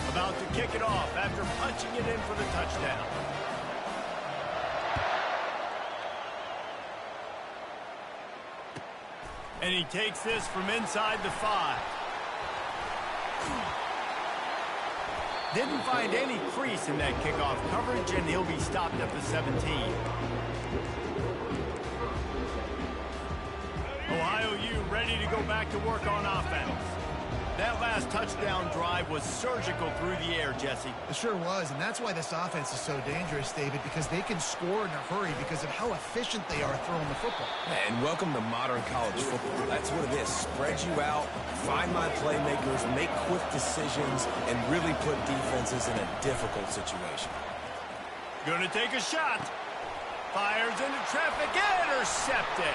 About to kick it off after punching it in for the touchdown. And he takes this from inside the 5. Didn't find any crease in that kickoff coverage, and he'll be stopped at the 17. Ohio U ready to go back to work on offense. That last touchdown drive was surgical through the air, Jesse.
It sure was, and that's why this offense is so dangerous, David, because they can score in a hurry because of how efficient they are throwing the football.
And welcome to modern college football. That's what it is. Spread you out, find my playmakers, make quick decisions, and really put defenses in a difficult situation.
Gonna take a shot. Fires into traffic, intercepted.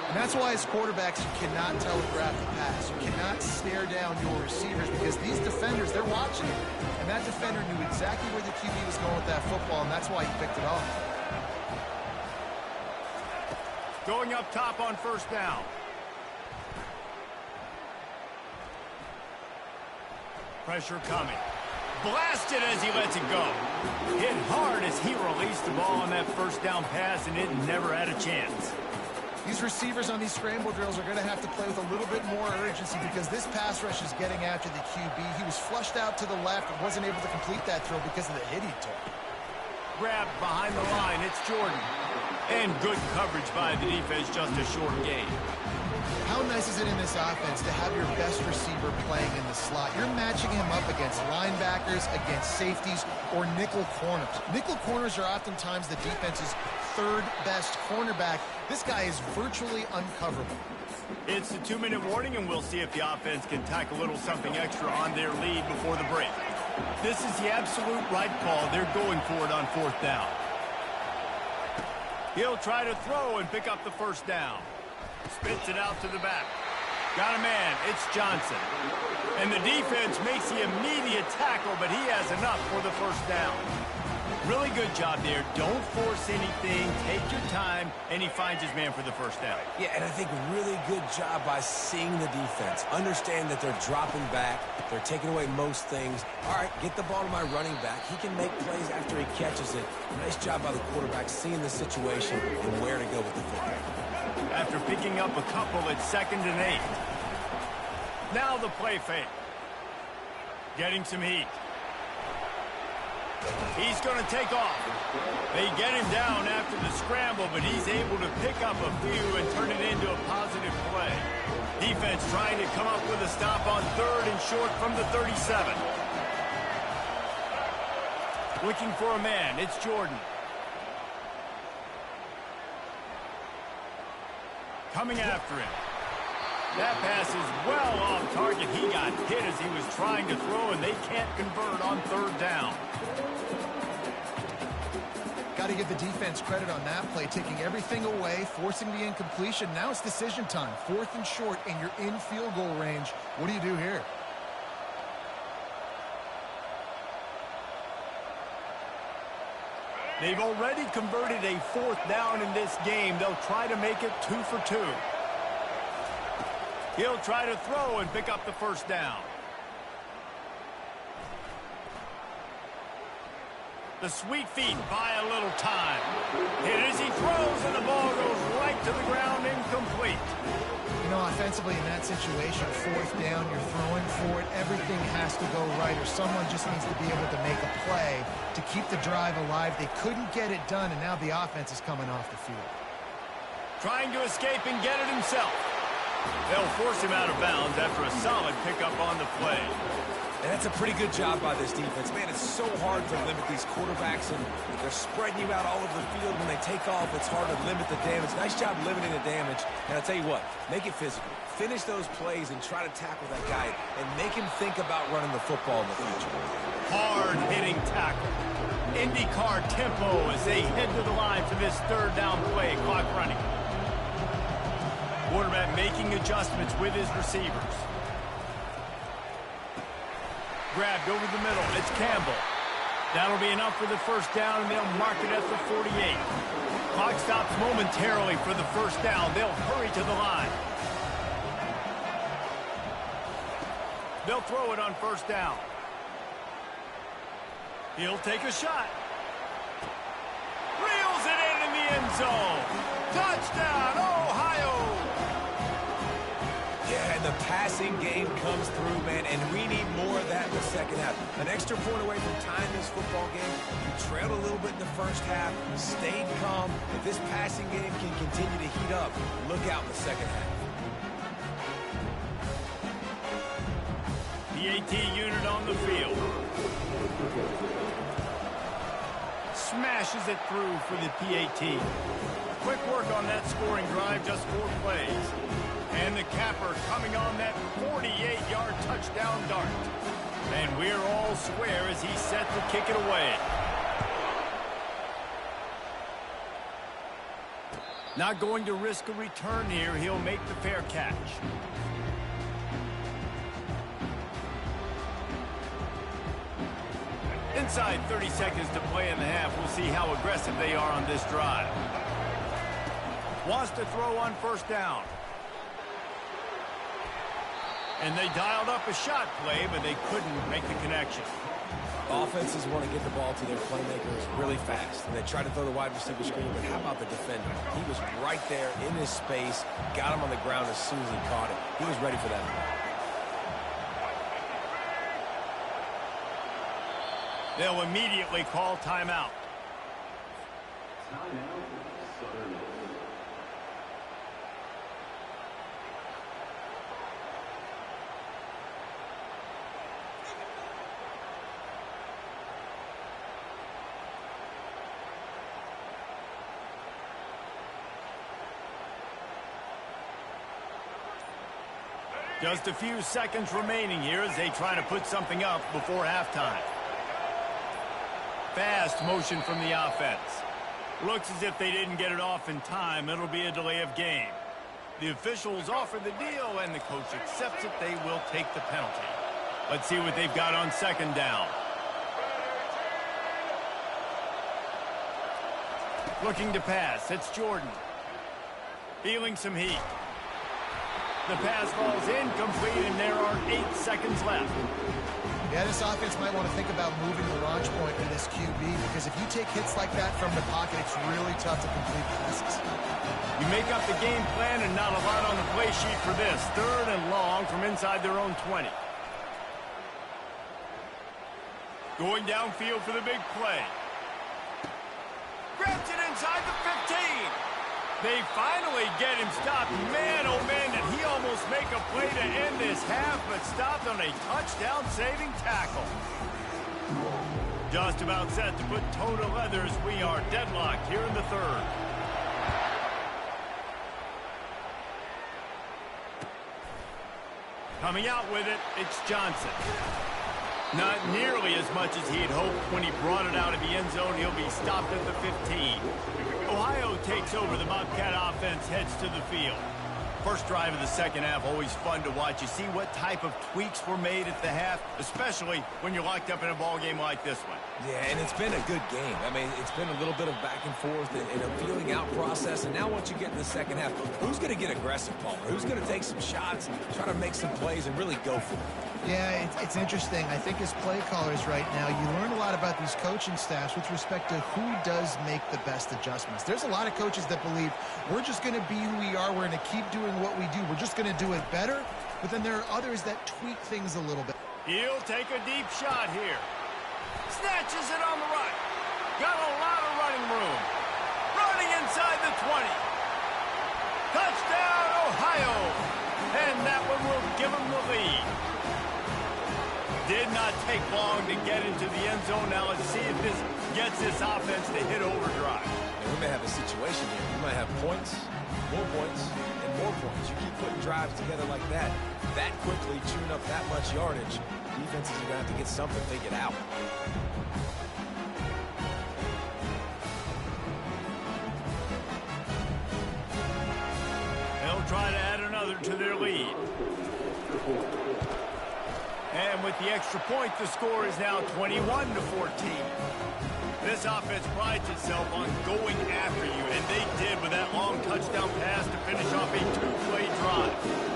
And that's why as quarterbacks, you cannot telegraph the pass. You cannot stare down your receivers because these defenders, they're watching it. And that defender knew exactly where the QB was going with that football, and that's why he picked it off.
Going up top on 1st down. Pressure coming. Blasted as he lets it go. Hit hard as he released the ball on that 1st down pass, and it never had a chance.
These receivers on these scramble drills are going to have to play with a little bit more urgency because this pass rush is getting after the QB. He was flushed out to the left and wasn't able to complete that throw because of the hit he took.
Grabbed behind the line, it's Jordan. And good coverage by the defense, just a short gain.
How nice is it in this offense to have your best receiver playing in the slot? You're matching him up against linebackers, against safeties, or nickel corners. Nickel corners are oftentimes the defense's third best cornerback. This guy is virtually uncoverable.
It's the 2-minute warning, and we'll see if the offense can tack a little something extra on their lead before the break. This is the absolute right call. They're going for it on 4th down. He'll try to throw and pick up the first down. Spits it out to the back. Got a man. It's Johnson. And the defense makes the immediate tackle, but he has enough for the first down. Really good job there. Don't force anything. Take your time, and he finds his man for the first down.
Yeah, and I think really good job by seeing the defense. Understand that they're dropping back. They're taking away most things. All right, get the ball to my running back. He can make plays after he catches it. Nice job by the quarterback seeing the situation and where to go with the football.
After picking up a couple, it's 2nd and 8. Now the play fake. Getting some heat. He's going to take off. They get him down after the scramble, but he's able to pick up a few and turn it into a positive play. Defense trying to come up with a stop on 3rd and short from the 37. Looking for a man. It's Jordan. Coming after him. That pass is well off target. He got hit as he was trying to throw, and they can't convert on 3rd down.
Got to give the defense credit on that play, taking everything away, forcing the incompletion. Now it's decision time. 4th and short, and you're in field goal range. What do you do here?
They've already converted a 4th down in this game. They'll try to make it 2 for 2. He'll try to throw and pick up the first down. The sweet feet buy a little time. Hit as he throws, and the ball goes right to the ground, incomplete.
You know, offensively in that situation, 4th down, you're throwing for it. Everything has to go right, or someone just needs to be able to make a play to keep the drive alive. They couldn't get it done, and now the offense is coming off the field.
Trying to escape and get it himself. They'll force him out of bounds after a solid pickup on the play.
And that's a pretty good job by this defense. Man, it's so hard to limit these quarterbacks, and they're spreading you out all over the field. When they take off, it's hard to limit the damage. Nice job limiting the damage. And I'll tell you what, make it physical. Finish those plays and try to tackle that guy and make him think about running the football in the future.
Hard-hitting tackle. IndyCar tempo as they head to the line for this 3rd down play. Clock running. Quarterback making adjustments with his receivers. Grabbed over the middle. It's Campbell. That'll be enough for the first down, and they'll mark it at the 48. Clock stops momentarily for the first down. They'll hurry to the line. They'll throw it on 1st down. He'll take a shot. Reels it in the end zone. Touchdown, Ohio!
Yeah, and the passing game comes through, man, and we need more of that in the second half. An extra point away from tying this football game. You trailed a little bit in the first half, stayed calm. If this passing game can continue to heat up, look out in the second half.
PAT unit on the field. Smashes it through for the PAT. Quick work on that scoring drive, just 4 plays. And the capper coming on that 48-yard touchdown dart. And we're all square as he's set to kick it away. Not going to risk a return here. He'll make the fair catch. Inside 30 seconds to play in the half. We'll see how aggressive they are on this drive. Wants to throw on 1st down. And they dialed up a shot play, but they couldn't make the connection.
Offenses want to get the ball to their playmakers really fast, and they try to throw the wide receiver screen, but how about the defender? He was right there in his space, got him on the ground as soon as he caught it. He was ready for that.
They'll immediately call timeout.
Timeout, Southern Miss.
Just a few seconds remaining here as they try to put something up before halftime. Fast motion from the offense. Looks as if they didn't get it off in time. It'll be a delay of game. The officials offer the deal, and the coach accepts it. They will take the penalty. Let's see what they've got on second down. Looking to pass. It's Jordan. Feeling some heat. The pass falls incomplete, and there are 8 seconds left.
Yeah, this offense might want to think about moving the launch point to this QB, because if you take hits like that from the pocket, it's really tough to complete passes.
You make up the game plan and not a lot on the play sheet for this. 3rd and long from inside their own 20. Going downfield for the big play. Grabs it inside the 15. They finally get him stopped. Man, oh man, did he almost make a play to end this half, but stopped on a touchdown-saving tackle. Just about set to put toe to leather as we are deadlocked here in the 3rd. Coming out with it, it's Johnson. Not nearly as much as he had hoped when he brought it out of the end zone. He'll be stopped at the 15. Ohio takes over. The Bobcat offense heads to the field. First drive of the second half, always fun to watch. You see what type of tweaks were made at the half, especially when you're locked up in a ball game like this one.
Yeah, and it's been a good game. I mean, it's been a little bit of back and forth and a feeling out process. And now once you get in the second half, who's going to get aggressive, Palmer? Who's going to take some shots, try to make some plays, and really go for it?
Yeah, it's interesting. I think as play callers right now, you learn a lot about these coaching staffs with respect to who does make the best adjustments. There's a lot of coaches that believe we're just going to be who we are. We're going to keep doing what we do. We're just going to do it better. But then there are others that tweak things a little bit.
He'll take a deep shot here. Snatches it on the right. Got a lot of running room. Running inside the 20. Touchdown, Ohio. And that one will give him the lead. Did not take long to get into the end zone. Now let's see if this gets this offense to hit overdrive.
And we may have a situation here. We might have points, and more points. You keep putting drives together like that quickly, chewing up that much yardage. Defenses are going to have to get something figured out.
They'll try to add another to their lead. And with the extra point, the score is now 21-14. This offense prides itself on going after you, and they did with that long touchdown pass to finish off a 2-play drive.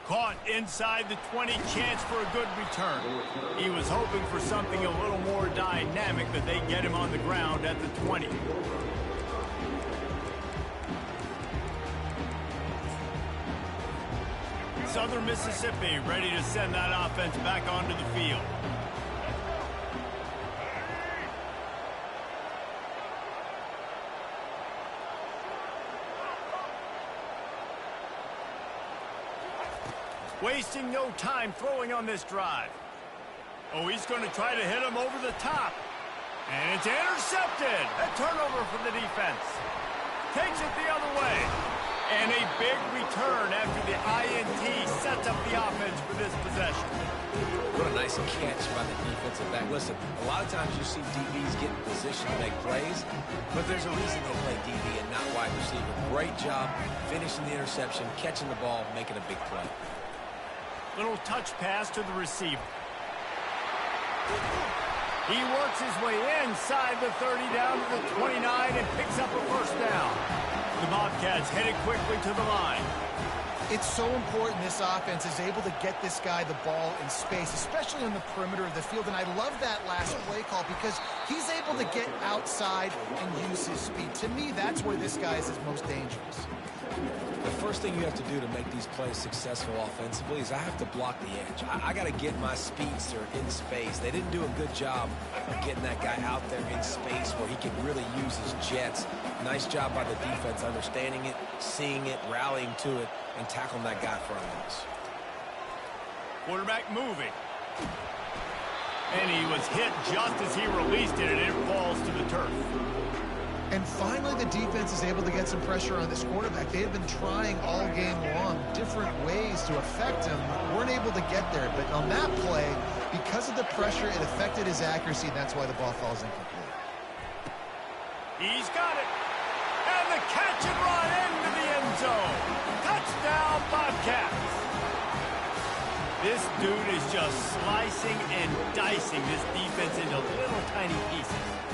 Caught inside the 20, chance for a good return. He was hoping for something a little more dynamic, but they get him on the ground at the 20. Southern Mississippi ready to send that offense back onto the field. Wasting no time throwing on this drive. Oh, he's going to try to hit him over the top. And it's intercepted. A turnover from the defense. Takes it the other way. And a big return after the INT sets up the offense for this possession.
What a nice catch by the defensive back. Listen, a lot of times you see DBs get in position to make plays, but there's a reason they play DB and not wide receiver. Great job finishing the interception, catching the ball, making a big play.
Little touch pass to the receiver. He works his way inside the 30 down to the 29 and picks up a first down. The Bobcats headed quickly to the line.
It's so important this offense is able to get this guy the ball in space, especially on the perimeter of the field. And I love that last play call because he's able to get outside and use his speed. To me, that's where this guy is his most dangerous.
The first thing you have to do to make these plays successful offensively is I have to block the edge. I got to get my speedster in space. They didn't do a good job of getting that guy out there in space where he can really use his jets. Nice job by the defense understanding it, seeing it, rallying to it, and tackling that guy for a loss.
Quarterback moving. And he was hit just as he released it, and it falls to the turf.
And finally, the defense is able to get some pressure on this quarterback. They had been trying all game long different ways to affect him. Weren't able to get there. But on that play, because of the pressure, it affected his accuracy, and that's why the ball falls incomplete.
He's got it. And the catch and run into the end zone. Touchdown, Bobcats. This dude is just slicing and dicing this defense into little tiny pieces.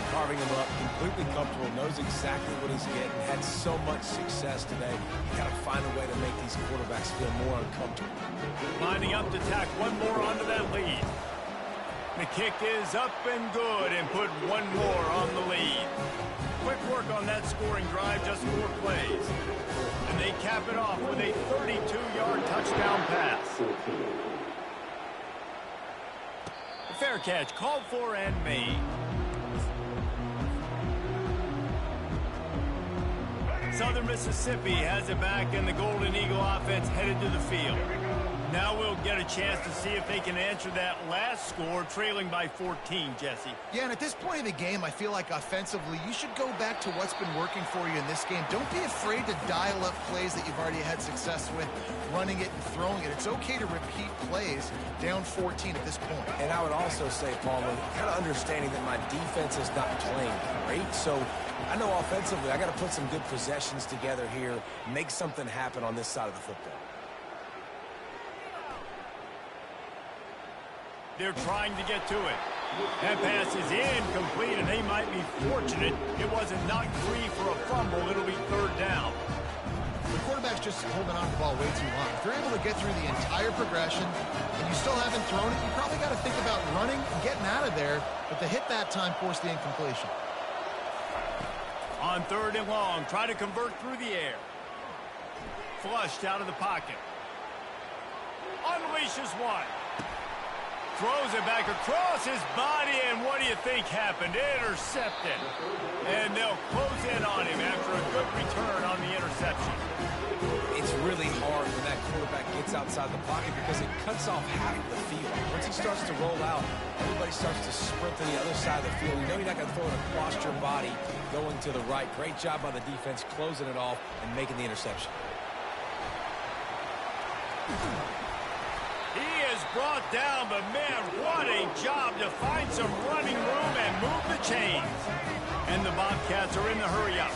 Carving him up, completely comfortable, knows exactly what he's getting, had so much success today. You got to find a way to make these quarterbacks feel more uncomfortable.
Lining up to tack one more onto that lead. The kick is up and good and put one more on the lead. Quick work on that scoring drive, just 4 plays. And they cap it off with a 32-yard touchdown pass. A fair catch called for and made. Southern Mississippi has it back, and the Golden Eagle offense headed to the field. Now we'll get a chance to see if they can answer that last score, trailing by 14, Jesse.
Yeah, and at this point of the game, I feel like offensively, you should go back to what's been working for you in this game. Don't be afraid to dial up plays that you've already had success with, running it and throwing it. It's okay to repeat plays down 14 at this point.
And I would also say, Palmer, kind of understanding that my defense is not playing great, so I know offensively I got to put some good possessions together here, make something happen on this side of the football.
They're trying to get to it. That pass is incomplete, and they might be fortunate it wasn't knocked free for a fumble. It'll be 3rd down.
The quarterback's just holding on to the ball way too long. If they're able to get through the entire progression and you still haven't thrown it, you probably got to think about running and getting out of there. But the hit that time forced the incompletion.
On 3rd and long, try to convert through the air. Flushed out of the pocket. Unleashes one. Throws it back across his body, and what do you think happened? Intercepted. And they'll close in on him after a good return on the interception.
It's really hard when that quarterback gets outside the pocket because it cuts off half of the field. Once he starts to roll out, everybody starts to sprint to the other side of the field. You know you're not going to throw it across your body going to the right. Great job by the defense closing it off and making the interception.
He is brought down, but man, what a job to find some running room and move the chains. And the Bobcats are in the hurry-up.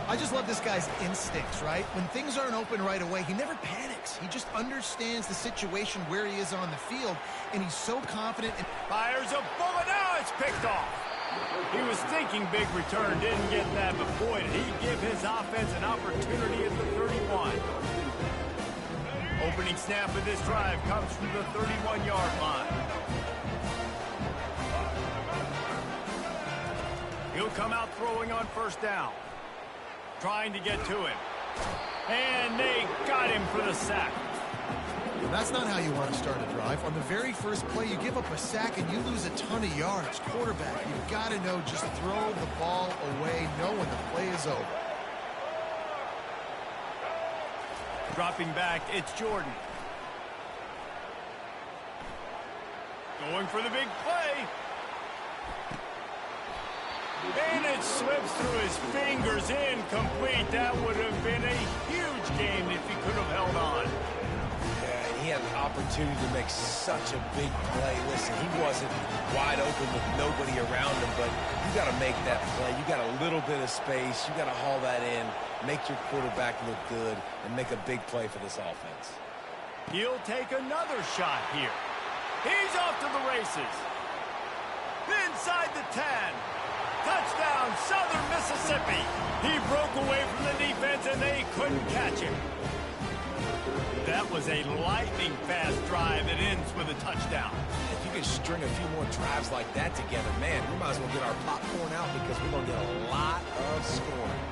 I just love this guy's instincts, right? When things aren't open right away, he never panics. He just understands the situation where he is on the field, and he's so confident.
Fires a bullet. Now it's picked off. He was thinking big return, didn't get that, but boy, did he give his offense an opportunity at the 31. Opening snap of this drive comes from the 31-yard line. He'll come out throwing on 1st down. Trying to get to him. And they got him for the sack.
Well, that's not how you want to start a drive. On the very first play, you give up a sack and you lose a ton of yards. Quarterback, you've got to know, just throw the ball away, know when the play is over.
Dropping back, it's Jordan. Going for the big play. And it slips through his fingers, incomplete. That would have been a huge game if he could have held on.
Yeah, he had an opportunity to make such a big play. Listen, he wasn't wide open with nobody around him, but you got to make that play. You got a little bit of space. You got to haul that in, make your quarterback look good, and make a big play for this offense.
He'll take another shot here. He's off to the races. inside the 10. Touchdown, Southern Mississippi. He broke away from the defense, and they couldn't catch him. That was a lightning-fast drive that ends with a touchdown.
If you can string a few more drives like that together, man, we might as well get our popcorn out because we're going to get a lot of scoring.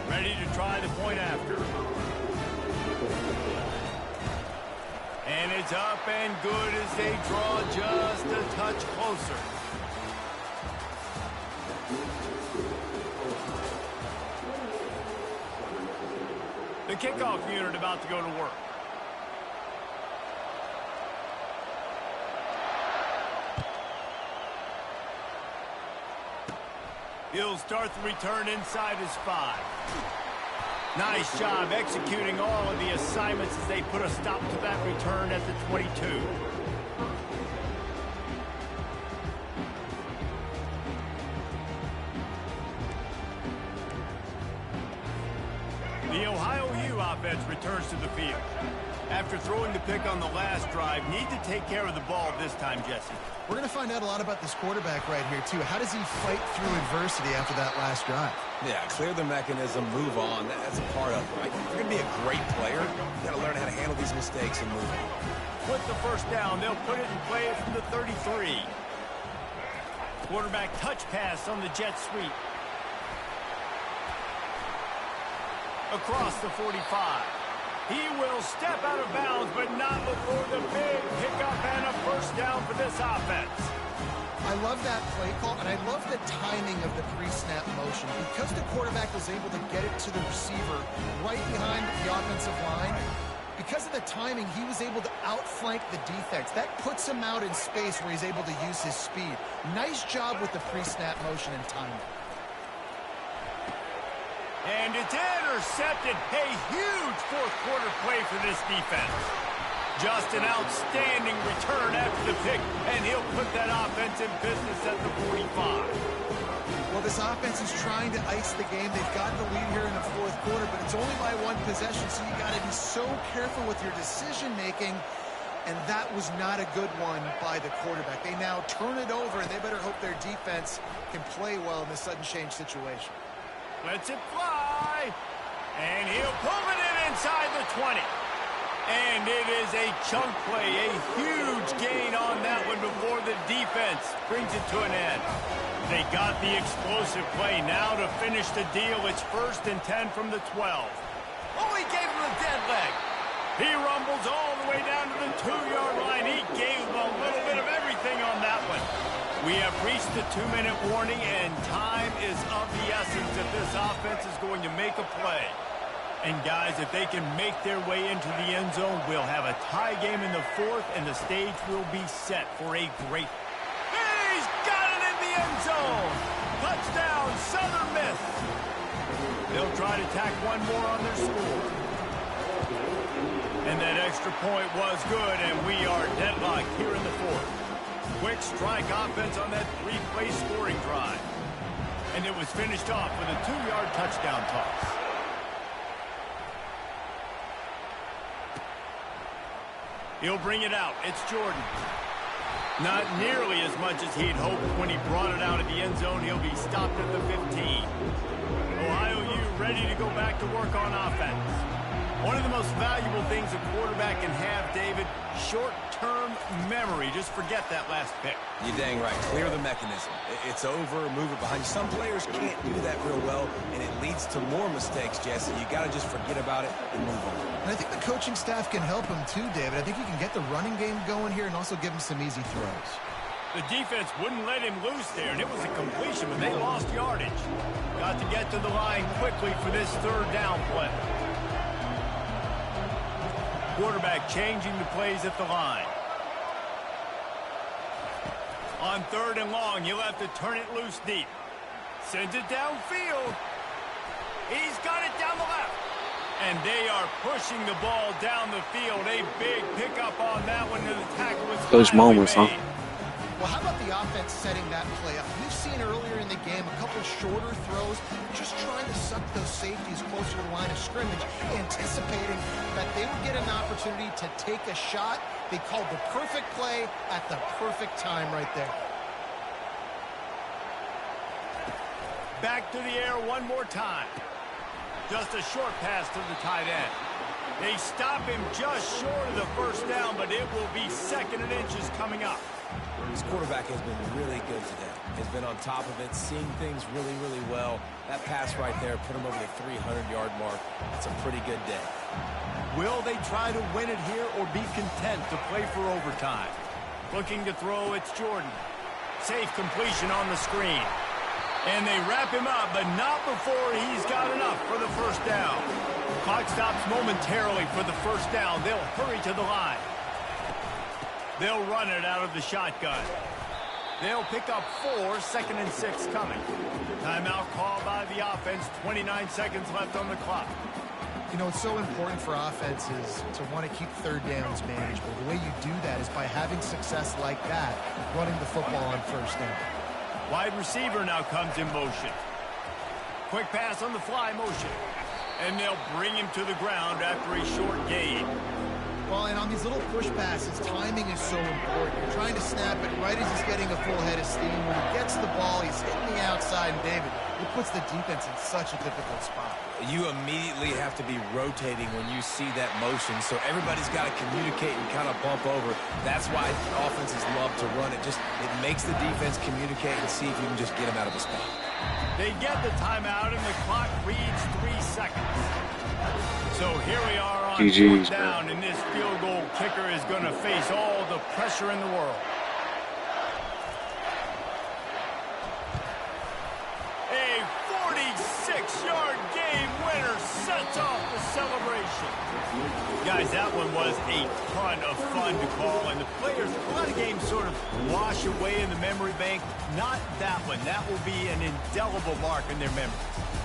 Ready to try the point after. And it's up and good as they draw just a touch closer. The kickoff unit about to go to work. He'll start the return inside his 5. Nice job executing all of the assignments as they put a stop to that return at the 22. The Ohio U offense returns to the field. After throwing the pick on the last drive, need to take care of the ball this time, Jesse.
We're going to find out a lot about this quarterback right here, too. How does he fight through adversity after that last drive?
Yeah, clear the mechanism, move on. That's a part of it, right? If you're going to be a great player, you got to learn how to handle these mistakes and move on.
With the first down, they'll put it in play from the 33. Quarterback touch pass on the jet sweep. Across the 45. He will step out of bounds, but not before the big pickup and a first down for this offense.
I love that play call, and I love the timing of the pre-snap motion. Because the quarterback was able to get it to the receiver right behind the offensive line, because of the timing, he was able to outflank the defense. That puts him out in space where he's able to use his speed. Nice job with the pre-snap motion and timing.
And it's intercepted. A huge fourth quarter play for this defense. Just an outstanding return after the pick, and he'll put that offense in business at the 45.
Well, this offense is trying to ice the game. They've got the lead here in the fourth quarter, but it's only by one possession, so you got to be so careful with your decision-making, and that was not a good one by the quarterback. They now turn it over, and they better hope their defense can play well in this sudden change situation.
Lets it fly, and he'll pull it in inside the 20. And it is a chunk play, a huge gain on that one before the defense brings it to an end. They got the explosive play. Now to finish the deal, it's 1st and 10 from the 12. Oh, he gave him a dead leg. He rumbles all the way down to the 2-yard line. He gave him a little bit of everything on that one. We have reached the 2-minute warning, and time is of the essence if this offense is going to make a play. And, guys, if they can make their way into the end zone, we'll have a tie game in the 4th, and the stage will be set for a great... He's got it in the end zone! Touchdown, Southern Miss! They'll try to tack one more on their score. And that extra point was good, and we are deadlocked here in the 4th. Quick strike offense on that 3-play scoring drive. And it was finished off with a 2-yard touchdown toss. He'll bring it out. It's Jordan. Not nearly as much as he'd hoped when he brought it out of the end zone. He'll be stopped at the 15. Ohio U ready to go back to work on offense. One of the most valuable things a quarterback can have, David, short-term memory. Just forget that last pick.
You're dang right. Clear the mechanism. It's over, move it behind you. Some players can't do that real well, and it leads to more mistakes, Jesse. You got to just forget about it and move on.
And I think the coaching staff can help him too, David. I think he can get the running game going here and also give him some easy throws.
The defense wouldn't let him loose there, and it was a completion, but they lost yardage. Got to get to the line quickly for this 3rd down play. Quarterback changing the plays at the line. On 3rd and long, he'll have to turn it loose deep. Sends it downfield. He's got it down the left. And they are pushing the ball down the field. A big pickup on that one. The tackle was
those moments, huh?
Well, how about the offense setting that play up? We've seen earlier in the game a couple shorter throws, just trying to suck those safeties closer to the line of scrimmage, anticipating that they would get an opportunity to take a shot. They called the perfect play at the perfect time right there.
Back to the air one more time. Just a short pass to the tight end. They stop him just short of the first down, but it will be 2nd and inches coming up.
This quarterback has been really good today. Has been on top of it, seeing things really, really well. That pass right there put him over the 300-yard mark. It's a pretty good day.
Will they try to win it here or be content to play for overtime? Looking to throw, it's Jordan. Safe completion on the screen. And they wrap him up, but not before he's got enough for the first down. Clock stops momentarily for the first down. They'll hurry to the line. They'll run it out of the shotgun. They'll pick up 4, 2nd and 6 coming. Timeout called by the offense, 29 seconds left on the clock.
You know, it's so important for offenses to want to keep third downs manageable. The way you do that is by having success like that, running the football on first down.
Wide receiver now comes in motion. Quick pass on the fly motion. And they'll bring him to the ground after a short gain.
Well, and on these little push passes, timing is so important. You're trying to snap it right as he's getting a full head of steam. When he gets the ball, he's hitting the outside, and David, it puts the defense in such a difficult spot.
You immediately have to be rotating when you see that motion, so everybody's got to communicate and kind of bump over. That's why offenses love to run it. It makes the defense communicate and see if you can just get him out of a spot.
They get the timeout, and the clock reads 3 seconds. So here we are on 4th down, and this field goal kicker is going to face all the pressure in the world. A 46-yard game winner sets off the celebration. Guys, that one was a ton of fun to call, and the players, a lot of games sort of wash away in the memory bank. Not that one. That will be an indelible mark in their memory.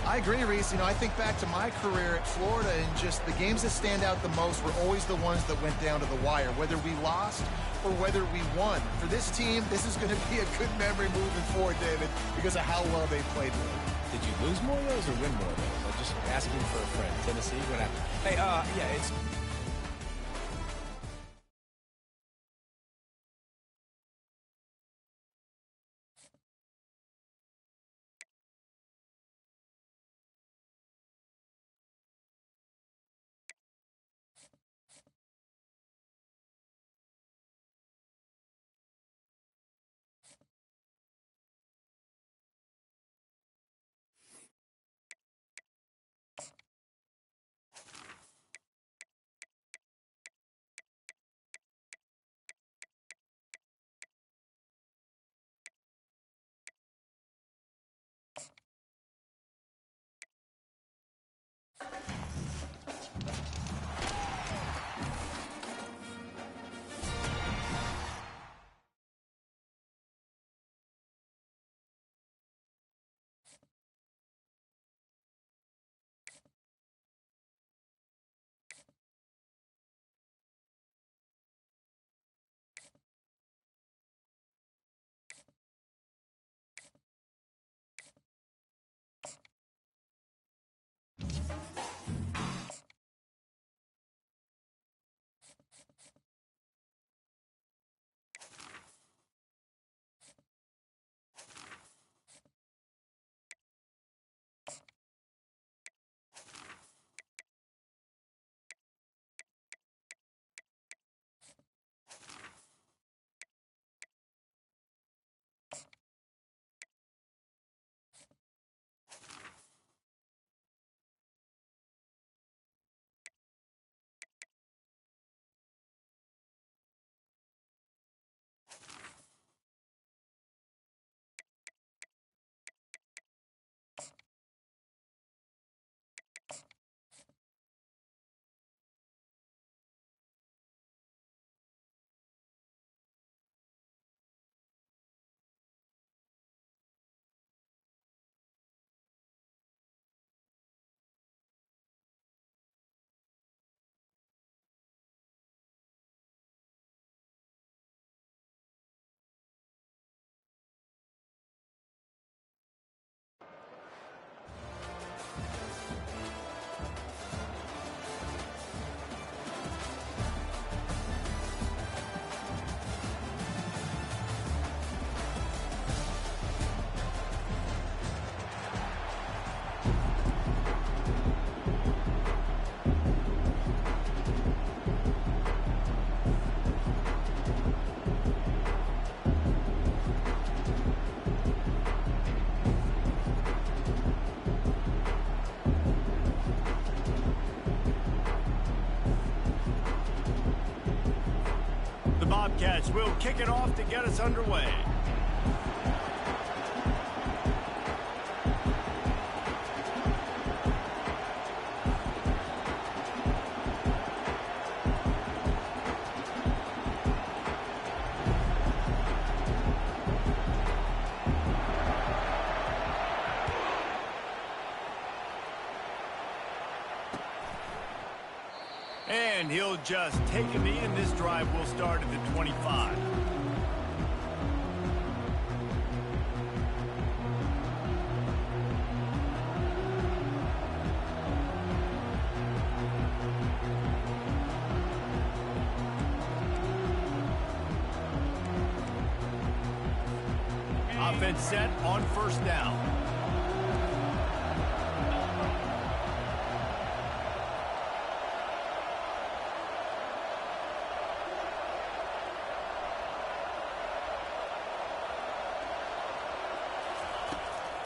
I agree, Reese. You know, I think back to my career at Florida, and just the games that stand out the most were always the ones that went down to the wire, whether we lost or whether we won. For this team, this is going to be a good memory moving forward, David, because of how well they played.
Did you lose more of those or win more of those? I'm just asking for a friend. Tennessee, what happened? Hey, yeah, it's...
Bobcats will kick it off to get us underway. And he'll just take a knee, and this drive will start at the 25. Offense set on first down.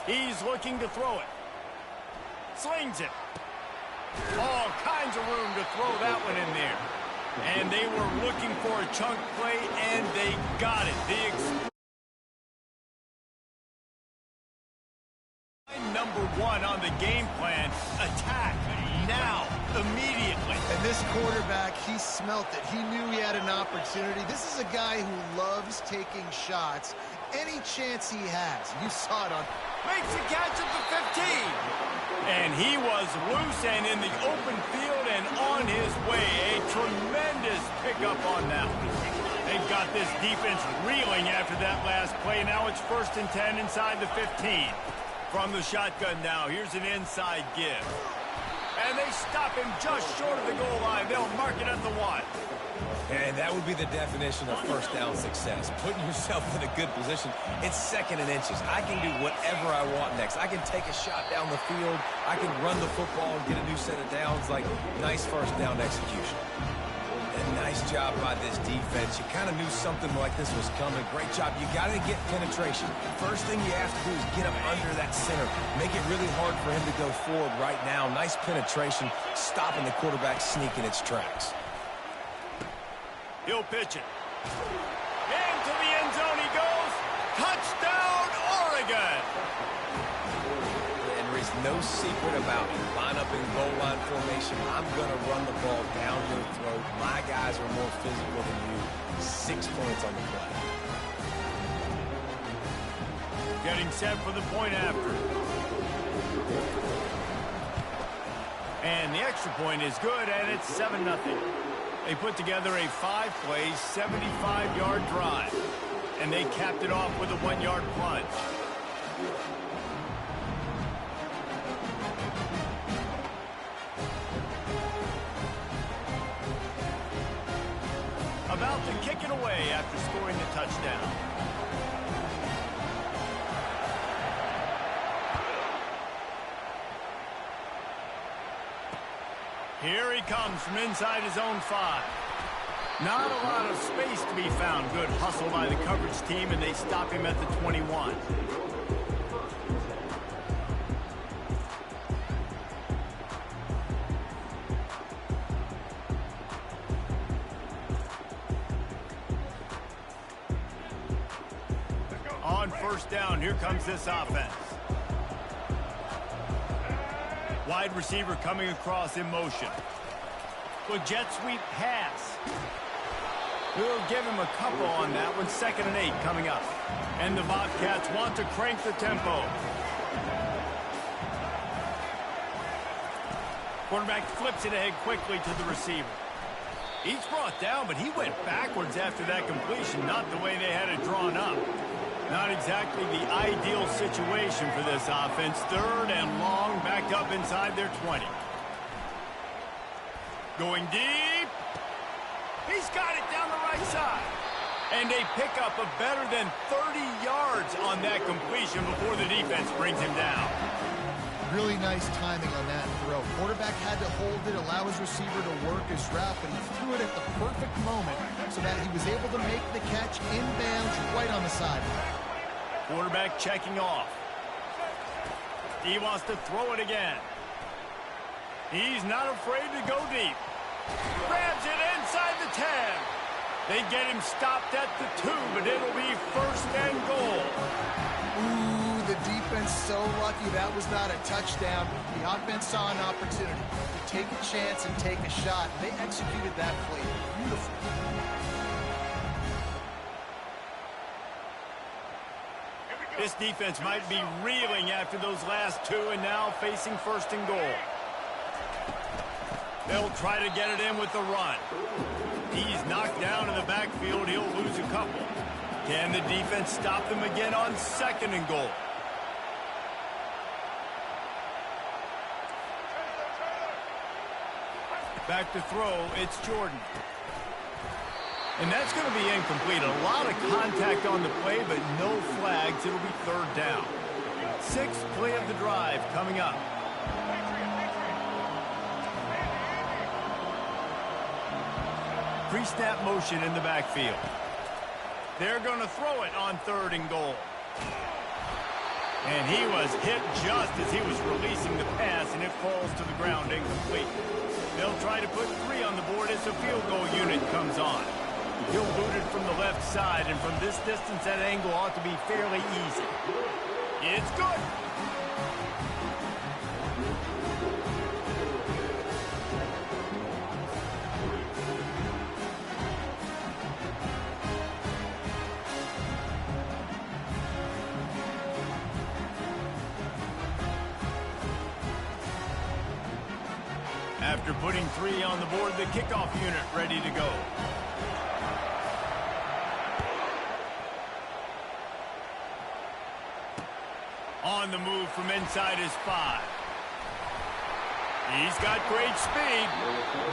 He's looking to throw it. Slings it. All kinds of room to throw that one in there. And they were looking for a chunk play, and they got it. Number one on the game plan, attack now, immediately.
And this quarterback, he smelt it. He knew he had an opportunity. This is a guy who loves taking shots any chance he has. You saw it on...
Makes the catch at the 15. And he was loose and in the open field and on his way. A tremendous pickup on that one. They've got this defense reeling after that last play. Now it's 1st and 10 inside the 15. From the shotgun now, here's an inside give. And they stop him just short of the goal line. They'll mark it at the 1.
And that would be the definition of first down success. Putting yourself in a good position. It's 2nd and inches. I can do whatever I want next. I can take a shot down the field. I can run the football and get a new set of downs. Like, nice first down execution. And nice job by this defense. You kind of knew something like this was coming. Great job. You got to get penetration. First thing you have to do is get him under that center. Make it really hard for him to go forward right now. Nice penetration, stopping the quarterback sneak in its tracks.
He'll pitch it. Into the end zone he goes. Touchdown, Oregon!
And there's no secret about it. Line up in goal line formation. I'm going to run the ball down your throat. My guys are more physical than you. 6 points on the play.
Getting set for the point after. And the extra point is good, and it's 7-0. They put together a 5-play, 75-yard drive. And they capped it off with a 1-yard plunge. About to kick it away after scoring the touchdown. Here he comes from inside his own 5. Not a lot of space to be found. Good hustle by the coverage team, and they stop him at the 21. On first down, here comes this offense. Wide receiver coming across in motion. Good jet sweep pass. We'll give him a couple on that one. 2nd and 8 coming up. And the Bobcats want to crank the tempo. Quarterback flips it ahead quickly to the receiver. He's brought down, but he went backwards after that completion. Not the way they had it drawn up. Not exactly the ideal situation for this offense. 3rd and long, backed up inside their 20. Going deep. He's got it down the right side. And they pick up a better than 30 yards on that completion before the defense brings him down.
Really nice timing on that throw. Quarterback had to hold it, allow his receiver to work his route, but he threw it at the perfect moment so that he was able to make the catch inbounds right on the sideline.
Quarterback checking off. He wants to throw it again. He's not afraid to go deep. Grabs it inside the 10. They get him stopped at the 2, but it'll be first and goal.
Ooh, the defense so lucky that was not a touchdown. The offense saw an opportunity to take a chance and take a shot. They executed that play beautifully.
This defense might be reeling after those last 2 and now facing first and goal. They'll try to get it in with the run. He's knocked down in the backfield. He'll lose a couple. Can the defense stop them again on second and goal? Back to throw, it's Jordan. And that's going to be incomplete. A lot of contact on the play, but no flags. It'll be third down. 6th play of the drive coming up. Pre-snap motion in the backfield. They're going to throw it on third and goal. And he was hit just as he was releasing the pass, and it falls to the ground incomplete. They'll try to put 3 on the board as the field goal unit comes on. He'll boot it from the left side, and from this distance, that angle ought to be fairly easy. It's good. After putting 3 on the board, the kickoff unit ready to go. On the move from inside his 5. He's got great speed.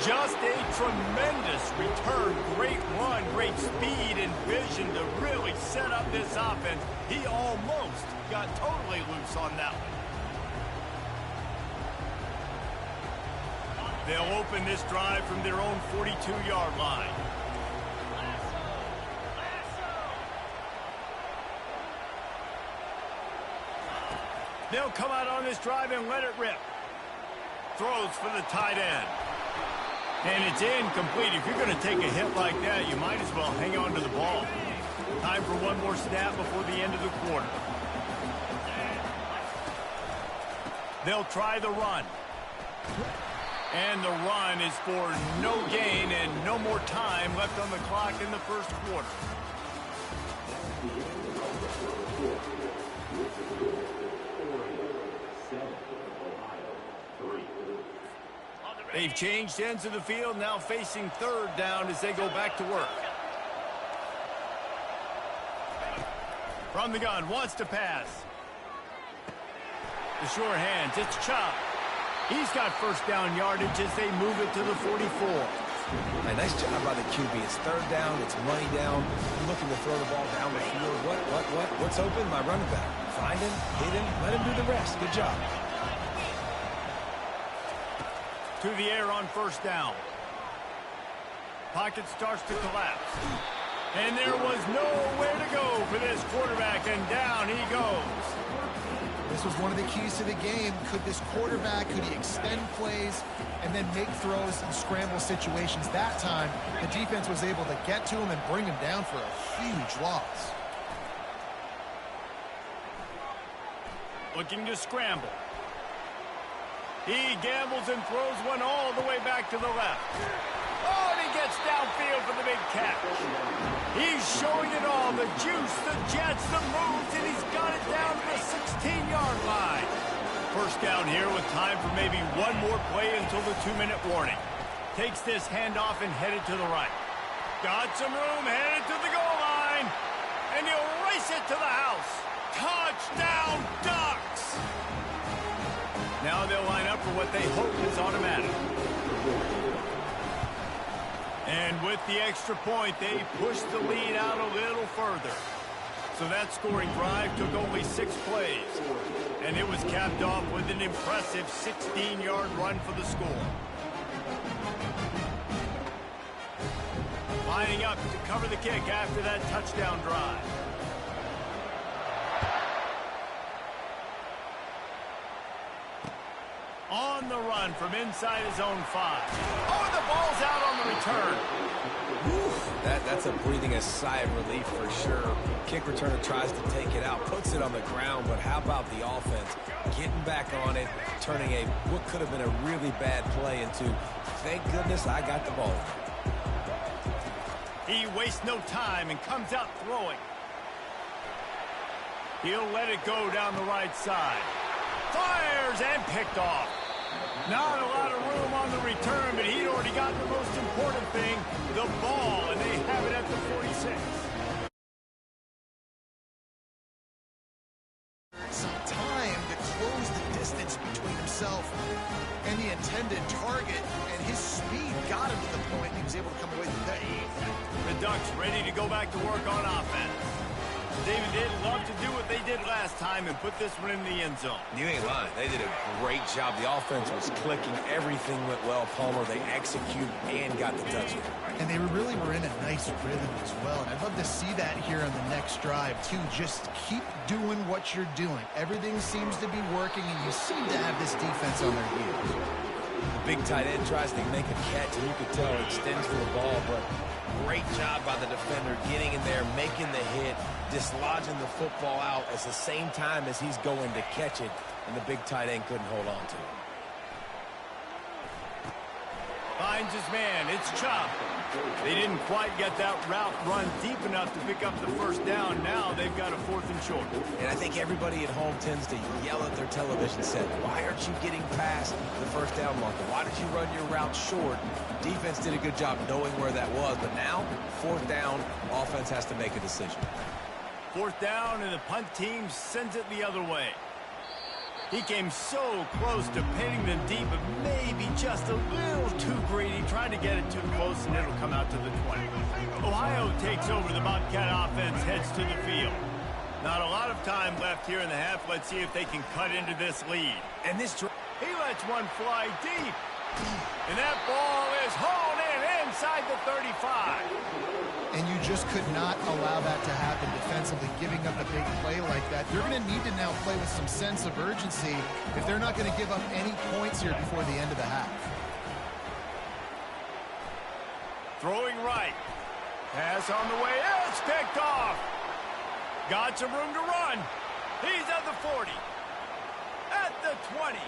Just a tremendous return. Great run, great speed and vision to really set up this offense. He almost got totally loose on that one. They'll open this drive from their own 42-yard line. They'll come out on this drive and let it rip. Throws for the tight end. And it's incomplete. If you're going to take a hit like that, you might as well hang on to the ball. Time for one more snap before the end of the quarter. They'll try the run. And the run is for no gain and no more time left on the clock in the first quarter. They've changed ends of the field, now facing third down as they go back to work. From the gun, wants to pass. The sure hands, it's Chubb. He's got first down yardage as they move it to the 44.
A nice job by the QB. It's third down. It's money down. I'm looking to throw the ball down the field. What's open? My running back. Find him, hit him, let him do the rest. Good job.
To the air on first down. Pocket starts to collapse. And there was nowhere to go for this quarterback, and down he goes.
This was one of the keys to the game. Could this quarterback, could he extend plays and then make throws in scramble situations? That time, the defense was able to get to him and bring him down for a huge loss.
Looking to scramble. He gambles and throws one all the way back to the left. Oh, and he gets downfield for the big catch. He's showing it all, the juice, the jets, the moves, and he's got it down to the 16-yard line. First down here with time for maybe one more play until the 2-minute warning. Takes this handoff and headed to the right. Got some room, headed to the goal line, and he'll race it to the house. Touchdown, Ducks! Now they'll line up for what they hope is automatic. And with the extra point, they push the lead out a little further. So that scoring drive took only 6 plays. And it was capped off with an impressive 16-yard run for the score. Lining up to cover the kick after that touchdown drive. On the run from inside his own 5. Oh, and the ball's out on the return.
That's a breathing a sigh of relief for sure. Kick returner tries to take it out, puts it on the ground, but how about the offense? Getting back on it, turning what could have been a really bad play into, thank goodness I got the ball.
He wastes no time and comes out throwing. He'll let it go down the right side. Fires and picked off. Not a lot of room on the return, but he'd already got the most important thing, the ball, and they have it at the 46.
Some time to close the distance between himself and the intended target, and his speed got him to the point he was able to come away with that.
The Ducks ready to go back to work on offense. David, they'd love to do what they did last time and put this one in the end zone.
You ain't lying. They did a great job. The offense was clicking. Everything went well, Palmer. They executed and got the touchdown.
And they really were in a nice rhythm as well. And I'd love to see that here on the next drive, too. Just keep doing what you're doing. Everything seems to be working, and you seem to have this defense on their heels.
The big tight end tries to make a catch, and you could tell it extends for the ball, but great job by the defender getting in there, making the hit, dislodging the football out at the same time as he's going to catch it, and the big tight end couldn't hold on to it.
Finds his man. It's Chop. They didn't quite get that route run deep enough to pick up the first down. Now they've got a 4th and short.
And I think everybody at home tends to yell at their television set, why aren't you getting past the first down marker? Why did you run your route short? Defense did a good job knowing where that was, but now, 4th down, offense has to make a decision.
4th down, and the punt team sends it the other way. He came so close to pinning them deep, but maybe just a little too greedy. Tried to get it too close, and it'll come out to the 20. Ohio takes over. The Bobcat offense heads to the field. Not a lot of time left here in the half. Let's see if they can cut into this lead.
And this
he lets one fly deep. And that ball is hauled in inside the 35.
And you just could not allow that to happen defensively, giving up a big play like that. You're going to need to now play with some sense of urgency if they're not going to give up any points here before the end of the half.
Throwing right. Pass on the way. It's picked off. Got some room to run. He's at the 40. At the 20.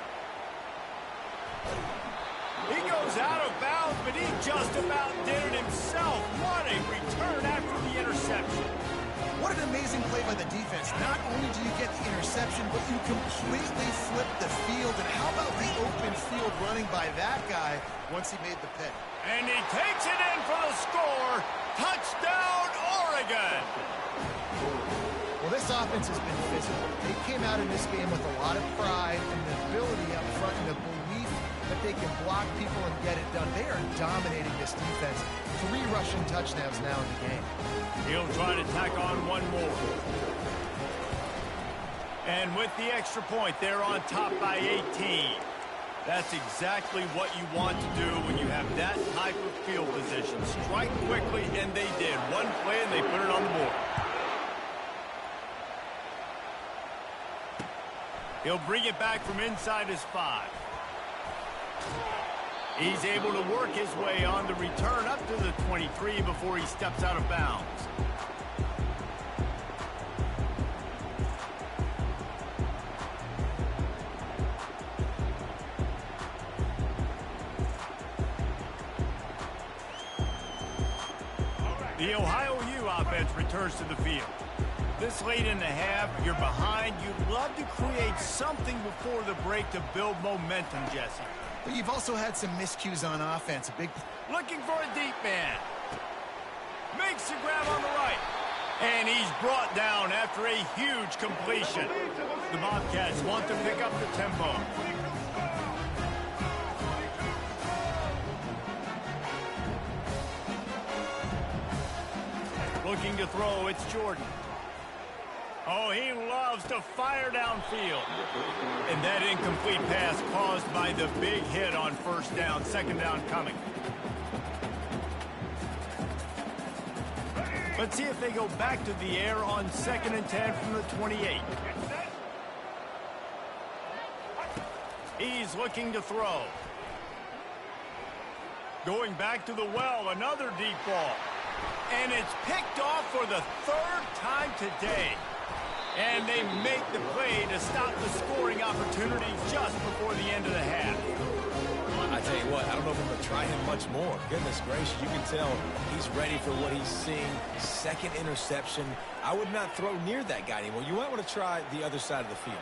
He goes out of bounds, but he just about did it himself. What a return after the interception.
What an amazing play by the defense. Not only do you get the interception, but you completely flip the field. And how about the open field running by that guy once he made the pick?
And he takes it in for the score. Touchdown, Oregon.
Well, this offense has been physical. They came out in this game with a lot of pride and the ability up front and the belief that they can block people and get it done. They are dominating this defense. 3 rushing touchdowns now in the game.
He'll try to tack on one more. And with the extra point, they're on top by 18. That's exactly what you want to do when you have that type of field position. Strike quickly, and they did. One play, and they put it on the board. He'll bring it back from inside his 5. He's able to work his way on the return up to the 23 before he steps out of bounds. The Ohio U offense returns to the field. This late in the half, you're behind. You'd love to create something before the break to build momentum, Jesse.
But you've also had some miscues on offense.
Looking for a deep man. Makes the grab on the right. And he's brought down after a huge completion. The Bobcats want to pick up the tempo. Looking to throw, it's Jordan. Oh, he loves to fire downfield. And that incomplete pass caused by the big hit on first down. Second down coming. Let's see if they go back to the air on 2nd and 10 from the 28. He's looking to throw. Going back to the well, another deep ball. And it's picked off for the third time today. And they make the play to stop the scoring opportunity just before the end of the half.
I tell you what, I don't know if I'm going to try him much more. Goodness gracious, you can tell he's ready for what he's seeing. Second interception. I would not throw near that guy anymore. You might want to try the other side of the field.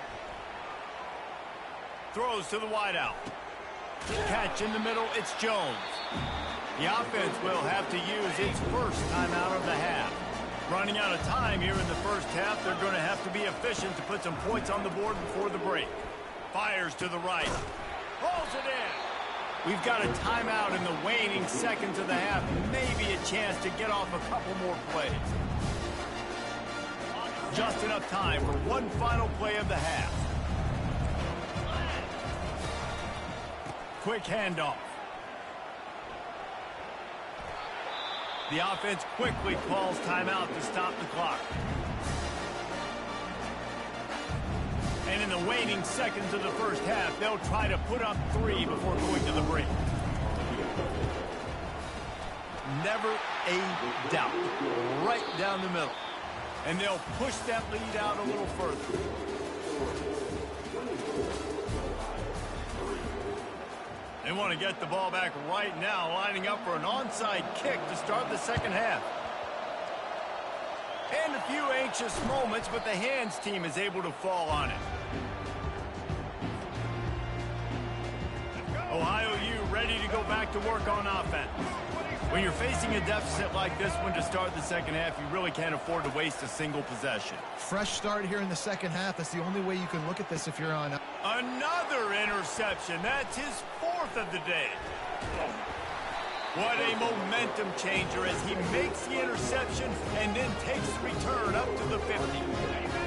Throws to the wideout. Catch in the middle, it's Jones. The offense will have to use its first timeout of the half. Running out of time here in the first half, they're going to have to be efficient to put some points on the board before the break. Fires to the right. Pulls it in. We've got a timeout in the waning seconds of the half. Maybe a chance to get off a couple more plays. Just enough time for one final play of the half. Quick handoff. The offense quickly calls timeout to stop the clock. And in the waning seconds of the first half, they'll try to put up 3 before going to the break. Never a doubt. Right down the middle. And they'll push that lead out a little further. They want to get the ball back right now, lining up for an onside kick to start the second half. And a few anxious moments, but the hands team is able to fall on it. Ohio U ready to go back to work on offense. When you're facing a deficit like this one to start the second half, you really can't afford to waste a single possession.
Fresh start here in the second half. That's the only way you can look at this if you're on.
Another interception. That's his 4th of the day. What a momentum changer as he makes the interception and then takes the return up to the 50.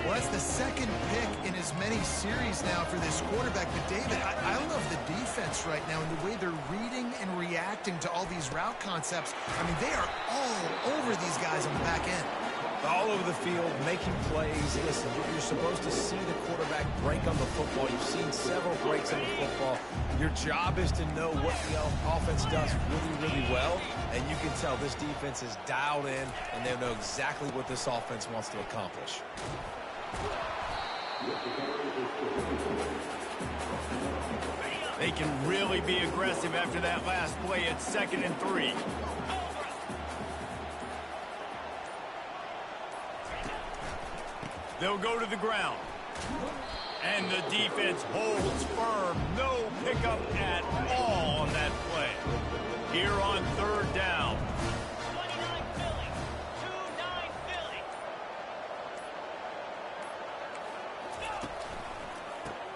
Well, that's the second pick in as many series now for this quarterback. But, David, I love the defense right now and the way they're reading and reacting to all these route concepts. I mean, they are all over these guys on the back end.
All over the field, making plays. Listen, you're supposed to see the quarterback break on the football. You've seen several breaks on the football. Your job is to know what the offense does really, really well. And you can tell this defense is dialed in, and they know exactly what this offense wants to accomplish.
They can really be aggressive after that last play. It's 2nd and 3. They'll go to the ground. And the defense holds firm. No pickup at all on that play. Here on 3rd down.
29 Philly. 2-9 Philly.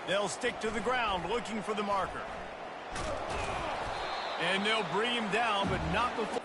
They'll stick to the ground looking for the marker. And they'll bring him down, but not before.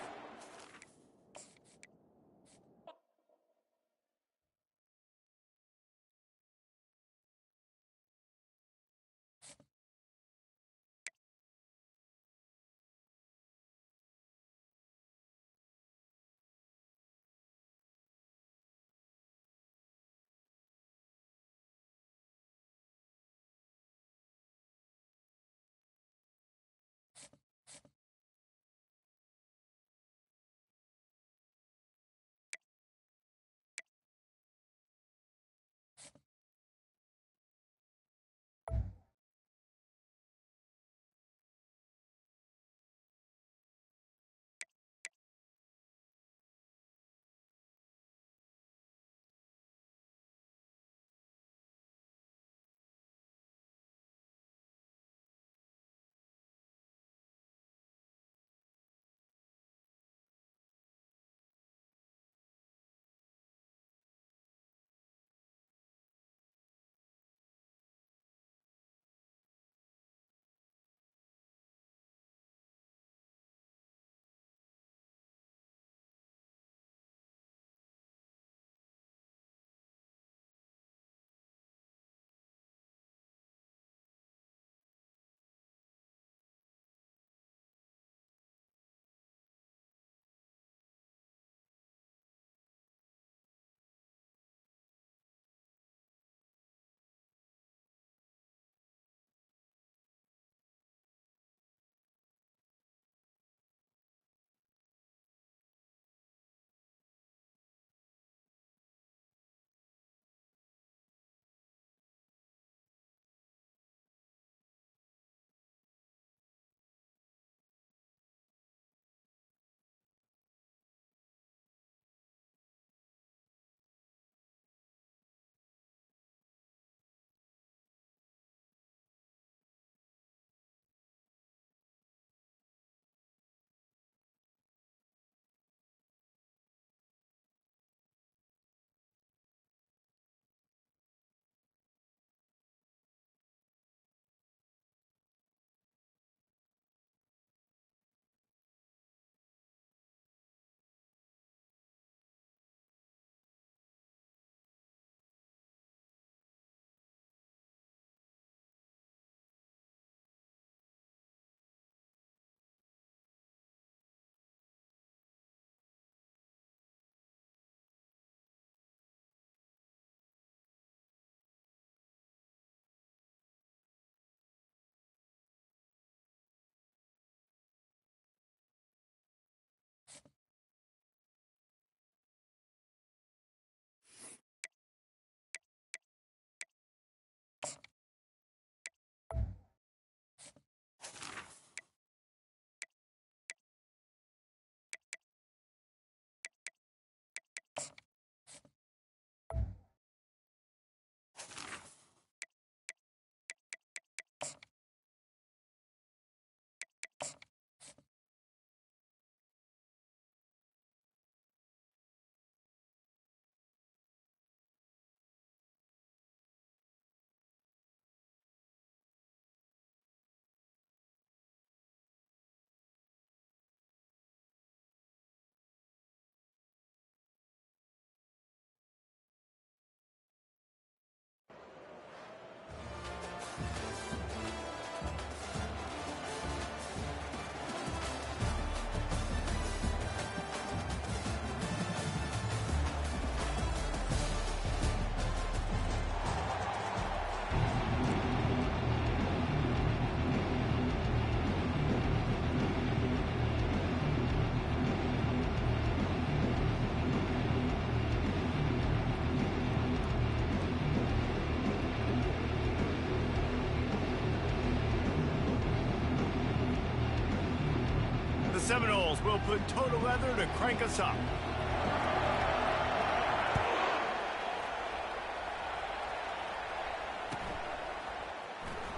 Seminoles will put total leather to crank us up.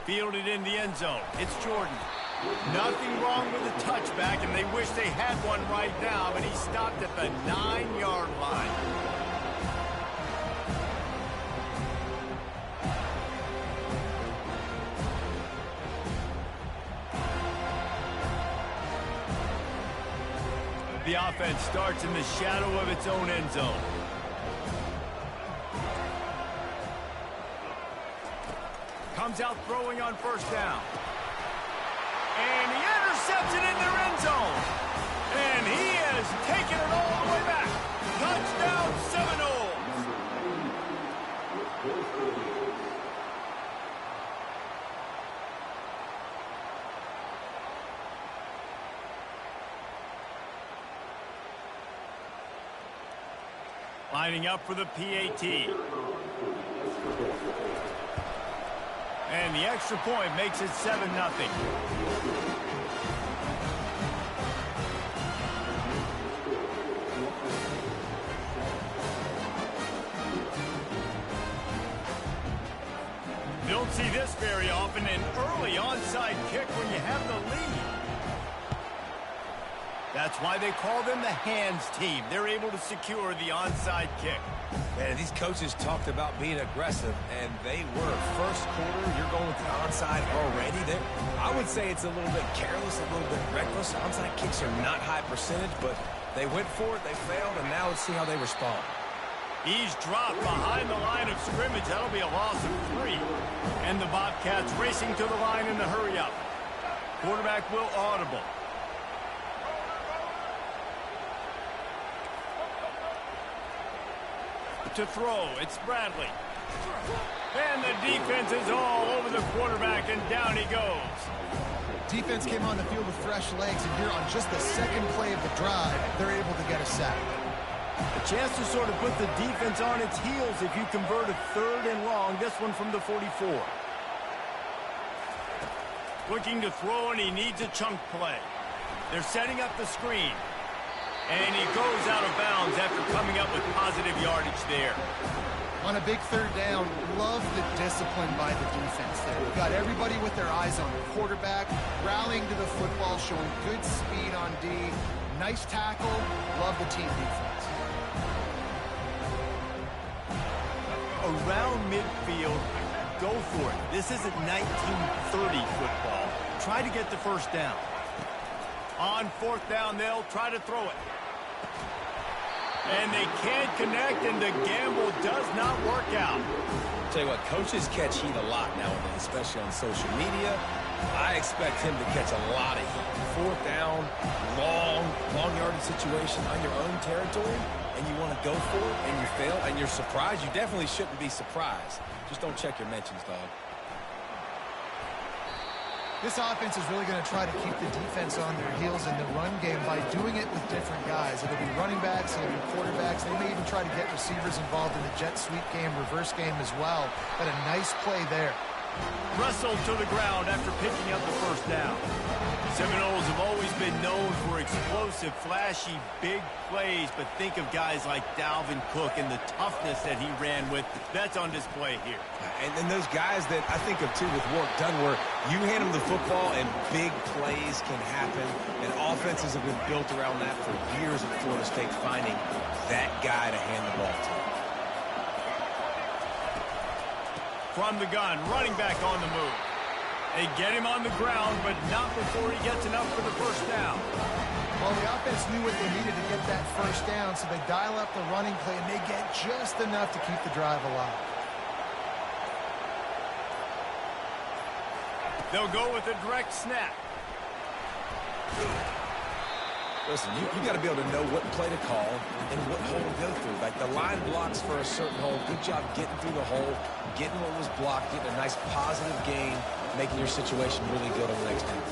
Fielded in the end zone. It's Jordan. Nothing wrong with the touchback, and they wish they had one right now, but he stopped at the 9-yard line. The offense starts in the shadow of its own end zone. Comes out throwing on first down. And he intercepts it in their end zone. And he has taken it all the way back. Touchdown, Seminoles. Lining up for the PAT. And the extra point makes it 7-0. You don't see this very often, an early onside kick when you have the lead. That's why they call them the hands team. They're able to secure the onside kick.
Man, these coaches talked about being aggressive, and they were. First quarter, you're going with the onside already. I would say it's a little bit careless, a little bit reckless. Onside kicks are not high percentage, but they went for it, they failed, and now let's see how they respond.
He's dropped behind the line of scrimmage. That'll be a loss of 3. And the Bobcats racing to the line in the hurry-up. Quarterback will audible. To throw, it's Bradley. And the defense is all over the quarterback, and down he goes.
Defense came on the field with fresh legs, and here on just the second play of the drive, they're able to get a sack.
A chance to sort of put the defense on its heels if you convert a 3rd and long, this one from the 44. Looking to throw, and he needs a chunk play. They're setting up the screen. And he goes out of bounds after coming up with positive yardage there.
On a big 3rd down, love the discipline by the defense there. We've got everybody with their eyes on the quarterback, rallying to the football, showing good speed on D. Nice tackle. Love the team defense.
Around midfield, go for it. This isn't 1930 football. Try to get the first down. On 4th down, they'll try to throw it. And they can't connect, and the gamble does not work out.
Tell you what, coaches catch heat a lot nowadays, especially on social media. I expect him to catch a lot of heat. 4th down, long yardage situation on your own territory, and you want to go for it, and you fail, and you're surprised. You definitely shouldn't be surprised. Just don't check your mentions, dog.
This offense is really going to try to keep the defense on their heels in the run game by doing it with different guys. It'll be running backs, it'll be quarterbacks. They may even try to get receivers involved in the jet sweep game, reverse game as well. But a nice play there.
Wrestled to the ground after picking up the first down. Seminoles have always been known for explosive, flashy, big plays, but think of guys like Dalvin Cook and the toughness that he ran with. That's on display here.
And then those guys that I think of, too, with Warwick Dunn, where you hand them the football and big plays can happen, and offenses have been built around that for years at Florida State, finding that guy to hand the ball to.
From the gun, running back on the move. They get him on the ground, but not before he gets enough for the first down.
Well, the offense knew what they needed to get that first down, so they dial up the running play, and they get just enough to keep the drive alive.
They'll go with a direct snap.
Listen, you got to be able to know what play to call and what hole to go through. Like the line blocks for a certain hole. Good job getting through the hole, getting what was blocked, getting a nice positive gain, making your situation really good on the next time.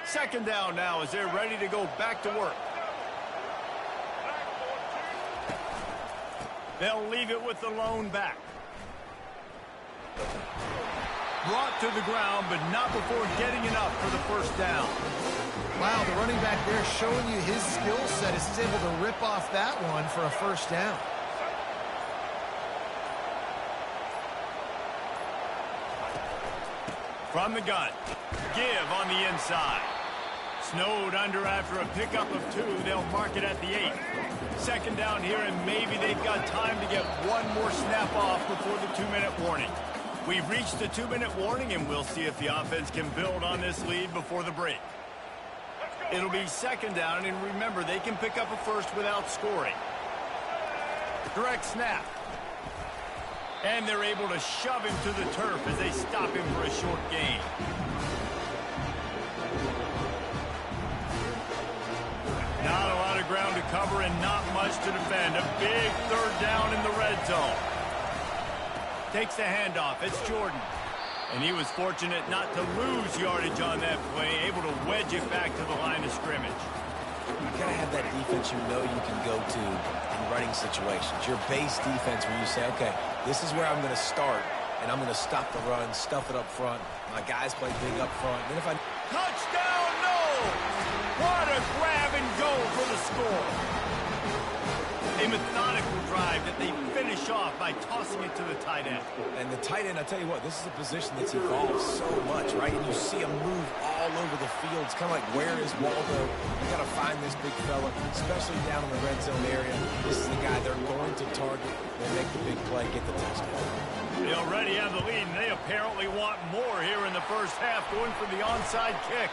2nd down now as they're ready to go back to work. They'll leave it with the lone back. Brought to the ground, but not before getting enough for the first down.
Wow, the running back there showing you his skill set as he's able to rip off that one for a first down.
From the gun, give on the inside. Snowed under after a pickup of 2. They'll mark it at the 8. Second down here, and maybe they've got time to get one more snap off before the 2-minute warning. We've reached the 2-minute warning, and we'll see if the offense can build on this lead before the break. It'll be second down, and remember, they can pick up a first without scoring. Direct snap. And they're able to shove him to the turf as they stop him for a short gain. Not a lot of ground to cover and not much to defend. A big third down in the red zone. Takes the handoff. It's Jordan. And he was fortunate not to lose yardage on that play, able to wedge it back to the line of scrimmage.
You got to have that defense you know you can go to in running situations. Your base defense where you say, okay, this is where I'm going to start, and I'm going to stop the run, stuff it up front. My guys play big up front. Then if I...
Touchdown, no! What a grab and go for the score. A methodical drive that they finish off by tossing it to the tight end.
And the tight end, I tell you what, this is a position that's evolved so much, right? And you see him move all over the field. It's kind of like, where is Waldo? You got to find this big fella, especially down in the red zone area. This is the guy they're going to target. They make the big play, get the touchdown.
They already have the lead, and they apparently want more here in the first half, going for the onside kick.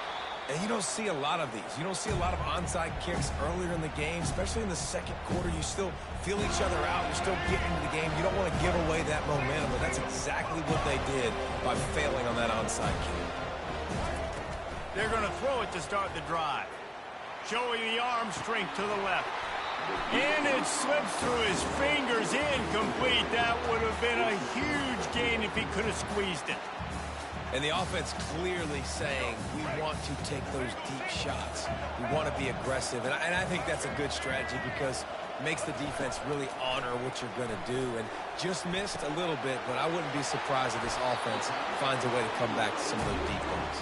And you don't see a lot of these. You don't see a lot of onside kicks earlier in the game, especially in the second quarter. You still feel each other out. You're still getting into the game. You don't want to give away that momentum, but that's exactly what they did by failing on that onside kick.
They're going to throw it to start the drive. Showing the arm strength to the left. And it slips through his fingers, incomplete. That would have been a huge gain if he could have squeezed it.
And the offense clearly saying, we want to take those deep shots. We want to be aggressive. And I think that's a good strategy because it makes the defense really honor what you're going to do. And just missed a little bit, but I wouldn't be surprised if this offense finds a way to come back to some of those deep ones.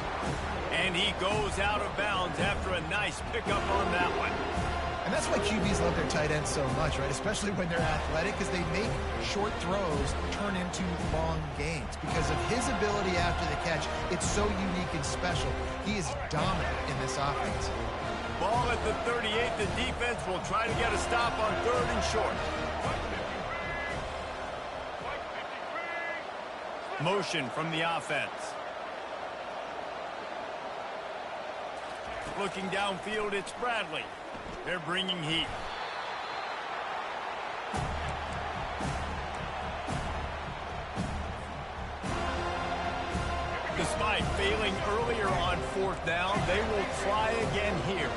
And he goes out of bounds after a nice pickup on that one.
And that's why QBs love their tight ends so much, right? Especially when they're athletic, because they make short throws turn into long gains. Because of his ability after the catch, it's so unique and special. He is dominant in this offense.
Ball at the 38. The defense will try to get a stop on third and short. Motion from the offense. Looking downfield, it's Bradley. They're bringing heat. Despite failing earlier on fourth down, they will try again here.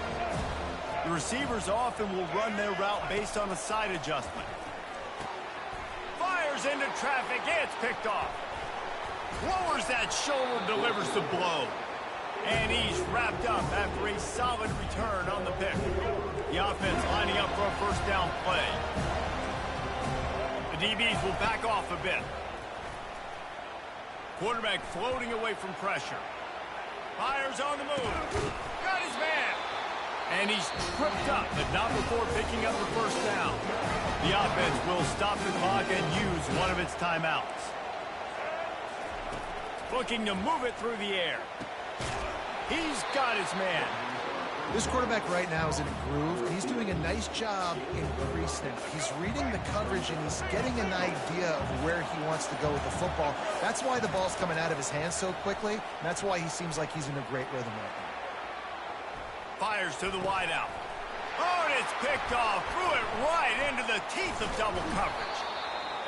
The receivers often will run their route based on a side adjustment. Fires into traffic. It's picked off. Lowers that shoulder, delivers the blow. And he's wrapped up after a solid return on the pick. The offense lining up for a first down play. The DBs will back off a bit. Quarterback floating away from pressure. Fires on the move. Got his man. And he's tripped up, but not before picking up the first down. The offense will stop the clock and use one of its timeouts. Looking to move it through the air. He's got his man.
This quarterback right now is in a groove, and he's doing a nice job in pre-snap. He's reading the coverage, and he's getting an idea of where he wants to go with the football. That's why the ball's coming out of his hands so quickly, and that's why he seems like he's in a great rhythm right now.
Fires to the wideout. Oh, and it's picked off. Threw it right into the teeth of double coverage.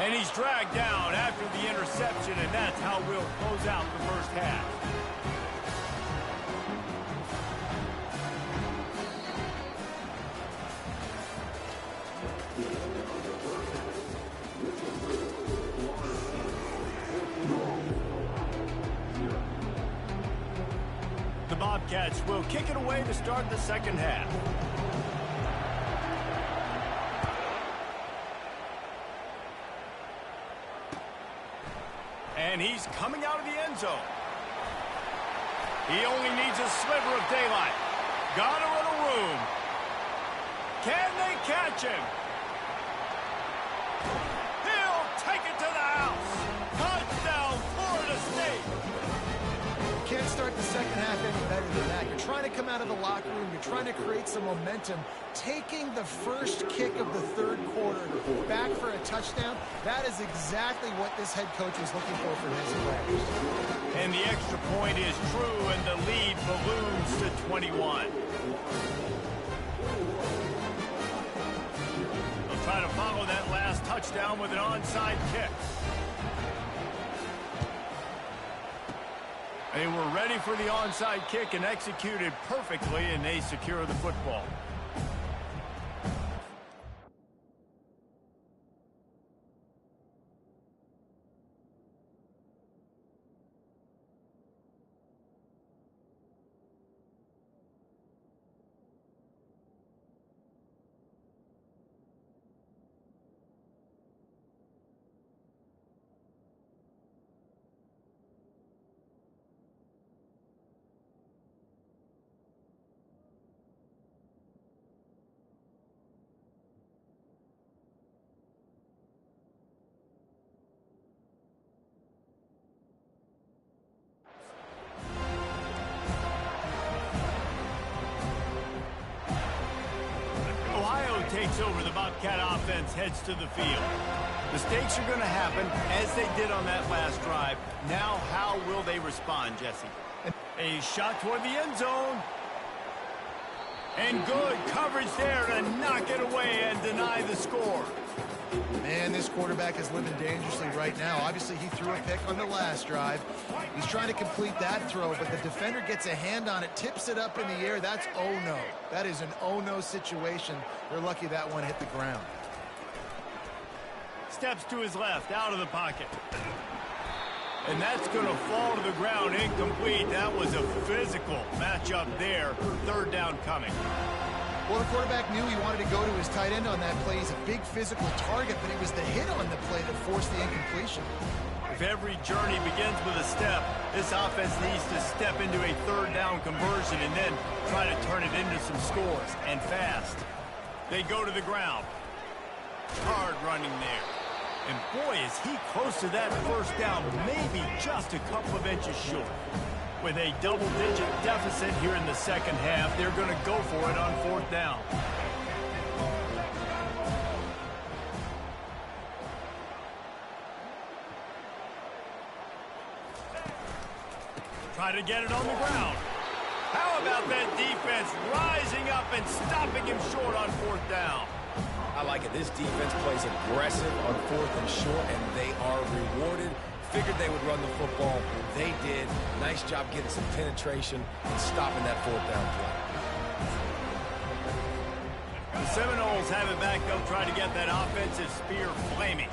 And he's dragged down after the interception, and that's how we'll close out the first half. The Bobcats will kick it away to start the second half. And he's coming out of the end zone. He only needs a sliver of daylight. Got a little room. Can they catch him? He'll take it to the house. Touchdown, Florida State.
Can't start the second half any better than that. You're trying to come out of the locker room. You're trying to create some momentum. Taking the first kick of the third quarter back for a touchdown, that is exactly what this head coach was looking for his players.
And the extra point is true, and the lead balloons to 21. They'll try to follow that last touchdown with an onside kick. They were ready for the onside kick and executed perfectly, and they secure the football. Takes over. The Bobcat offense heads to the field. Mistakes are going to happen, as they did on that last drive. Now, how will they respond, Jesse? A shot toward the end zone. And good coverage there to knock it away and deny the score.
Man, this quarterback is living dangerously right now. Obviously, he threw a pick on the last drive. He's trying to complete that throw, but the defender gets a hand on it, tips it up in the air. That's oh-no. That is an oh-no situation. They're lucky that one hit the ground.
Steps to his left, out of the pocket. And that's going to fall to the ground, incomplete. That was a physical matchup there. Third down coming.
Well, the quarterback knew he wanted to go to his tight end on that play. He's a big physical target, but it was the hit on the play that forced the incompletion.
If every journey begins with a step, this offense needs to step into a third down conversion and then try to turn it into some scores, and fast. They go to the ground. Hard running there. And boy, is he close to that first down, maybe just a couple of inches short. With a double-digit deficit here in the second half, they're going to go for it on fourth down. Try to get it on the ground. How about that defense rising up and stopping him short on fourth down?
I like it. This defense plays aggressive on fourth and short, and they are rewarded. Figured they would run the football. They did. Nice job getting some penetration and stopping that fourth down play.
The Seminoles have it back. They'll try to get that offensive spear flaming.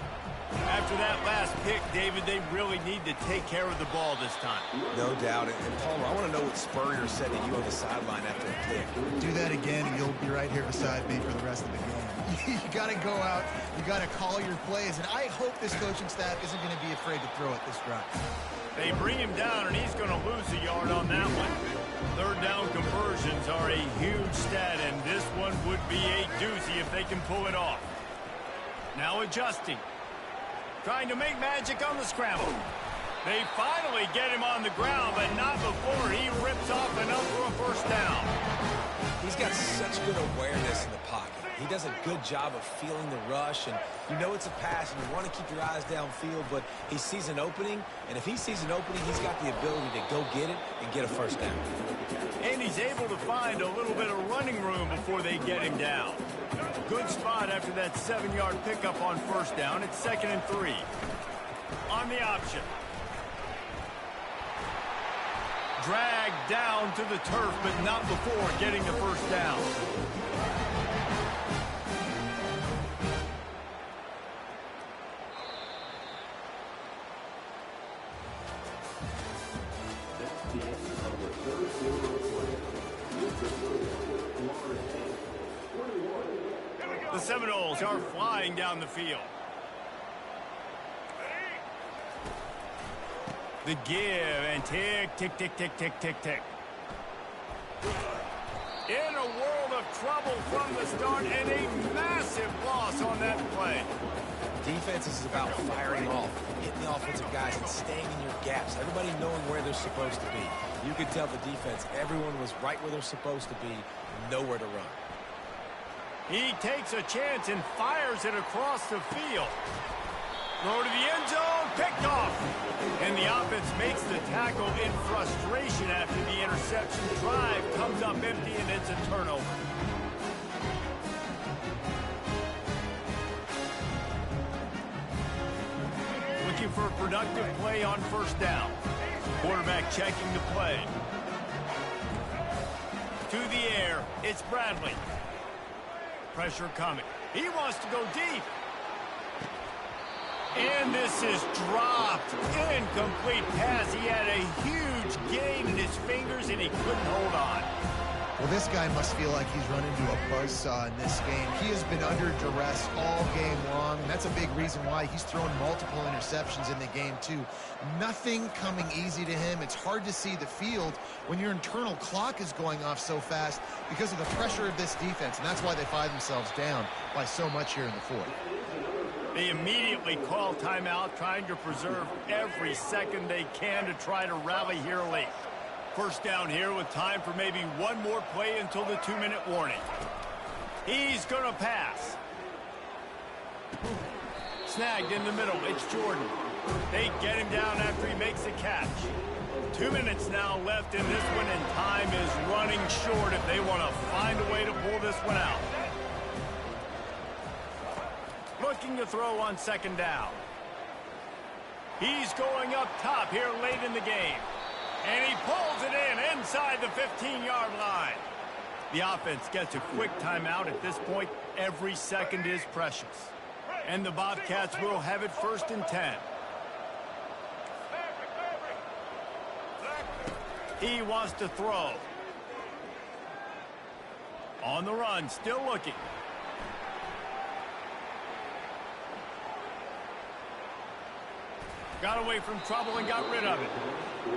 After that last pick, David, they really need to take care of the ball this time.
No doubt. And Palmer, I want to know what Spurrier said to you on the sideline after the pick.
Do that again, and you'll be right here beside me for the rest of the game. You got to go out. You got to call your plays, and I hope this coaching staff isn't going to be afraid to throw it this drive.
They bring him down, and he's going to lose a yard on that one. Third down conversions are a huge stat, and this one would be a doozy if they can pull it off. Now adjusting. Trying to make magic on the scramble. They finally get him on the ground, but not before he rips off enough for a first down.
He's got such good awareness in the pocket. He does a good job of feeling the rush, and you know it's a pass, and you want to keep your eyes downfield, but he sees an opening, and if he sees an opening, he's got the ability to go get it and get a first down.
And he's able to find a little bit of running room before they get him down. Good spot after that 7-yard pickup on first down. It's 2nd and 3. On the option. Dragged down to the turf, but not before getting the first down. The Seminoles are flying down the field. The give and tick, tick, tick, tick, tick, tick, tick. In a world of trouble from the start and a massive loss on that play.
Defense is about firing off, hitting the offensive guys and staying in your gaps. Everybody knowing where they're supposed to be. You could tell the defense, everyone was right where they're supposed to be, nowhere to run.
He takes a chance and fires it across the field. Throw to the end zone, picked off. And the offense makes the tackle in frustration after the interception. Drive comes up empty, and it's a turnover. Looking for a productive play on first down. Quarterback checking the play. To the air, it's Bradley. Pressure coming. He wants to go deep. And this is dropped. Incomplete pass. He had a huge gain in his fingers, and he couldn't hold on.
Well, this guy must feel like he's run into a buzzsaw in this game. He has been under duress all game long, and that's a big reason why he's thrown multiple interceptions in the game, too. Nothing coming easy to him. It's hard to see the field when your internal clock is going off so fast because of the pressure of this defense, and that's why they find themselves down by so much here in the fourth.
They immediately call timeout, trying to preserve every second they can to try to rally here late. First down here with time for maybe one more play until the 2-minute warning. He's going to pass. Snagged in the middle. It's Jordan. They get him down after he makes the catch. 2 minutes now left in this one, and time is running short if they want to find a way to pull this one out. Looking to throw on second down. He's going up top here late in the game. And he pulls it in inside the 15-yard line. The offense gets a quick timeout at this point. Every second is precious. And the Bobcats will have it 1st and 10. He wants to throw. On the run, still looking. Got away from trouble and got rid of it.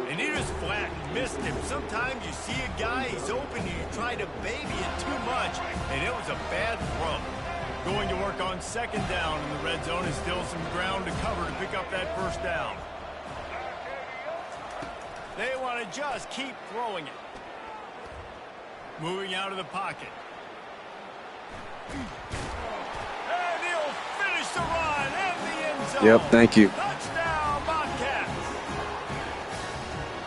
And he just flat missed him. Sometimes you see a guy, he's open, and you try to baby it too much, and it was a bad throw. Going to work on second down, and the red zone is still some ground to cover to pick up that first down. They want to just keep throwing it. Moving out of the pocket. And he'll finish the run in the end zone.
Yep, thank you.
Touchdown, Bobcats.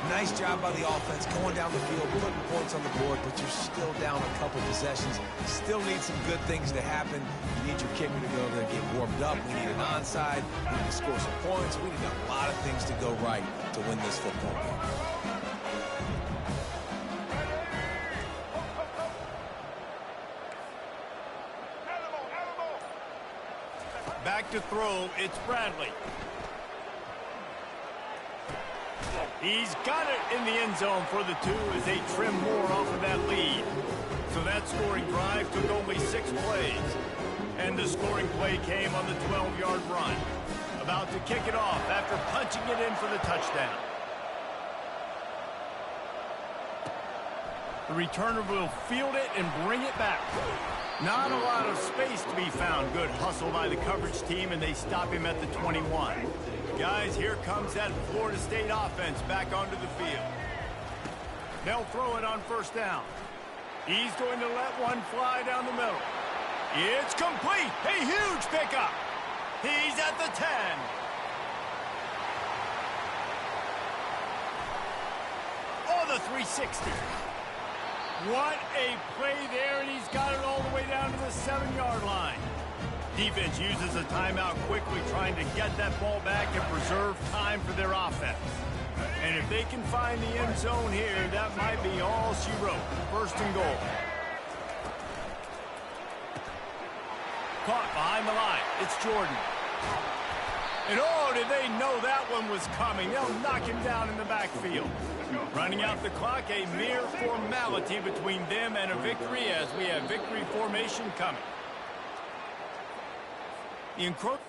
Nice job by the offense going down the field, putting points on the board, but you're still down a couple possessions. Still need some good things to happen. You need your kicker to go there and get warmed up. We need an onside. We need to score some points. We need a lot of things to go right to win this football game.
Back to throw, it's Bradley. He's got it in the end zone for the 2 as they trim more off of that lead. So that scoring drive took only 6 plays. And the scoring play came on the 12-yard run. About to kick it off after punching it in for the touchdown. The returner will field it and bring it back. Not a lot of space to be found. Good hustle by the coverage team, and they stop him at the 21. Guys, here comes that Florida State offense back onto the field. They'll throw it on first down. He's going to let one fly down the middle. It's complete. A huge pickup. He's at the 10. Oh, the 360. What a play there, and he's got it all the way down to the 7-yard line. Defense uses a timeout quickly, trying to get that ball back and preserve time for their offense. And if they can find the end zone here, that might be all she wrote. 1st and goal. Caught behind the line. It's Jordan. And oh, did they know that one was coming? They'll knock him down in the backfield. Running out the clock, a mere formality between them and a victory as we have victory formation coming. The encroachment.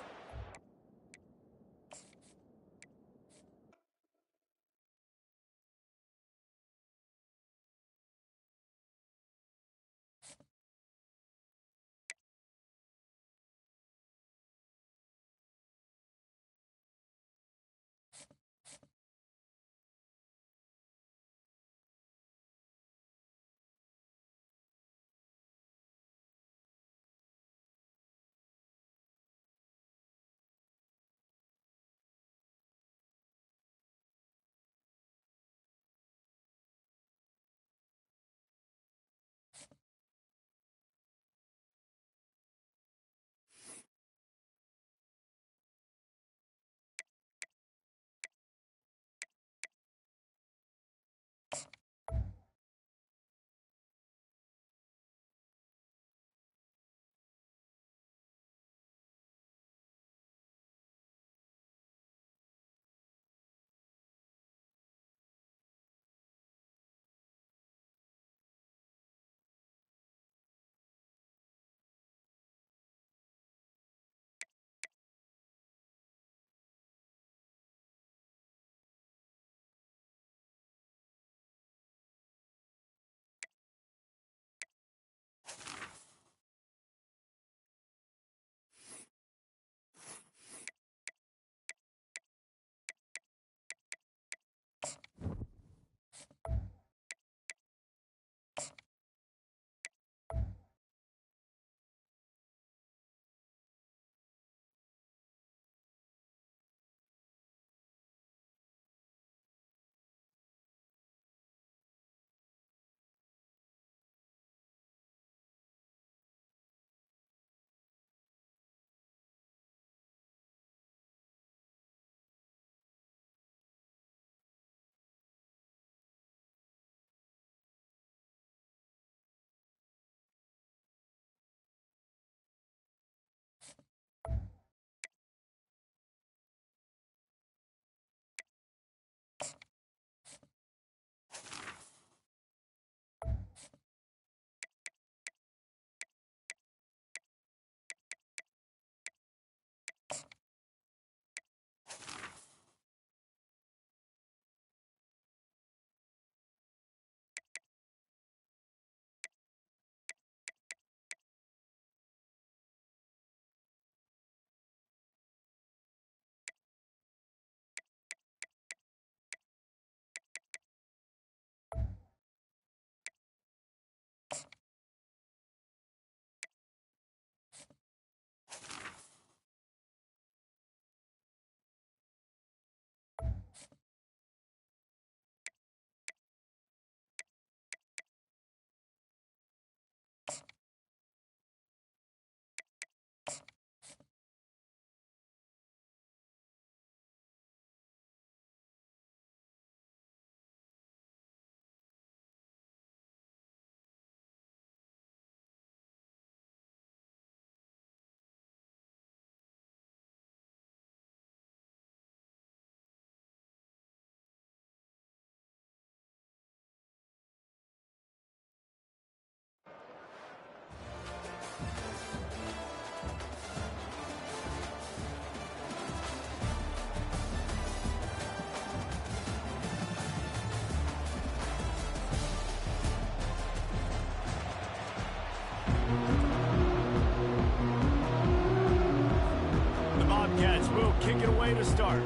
play to start.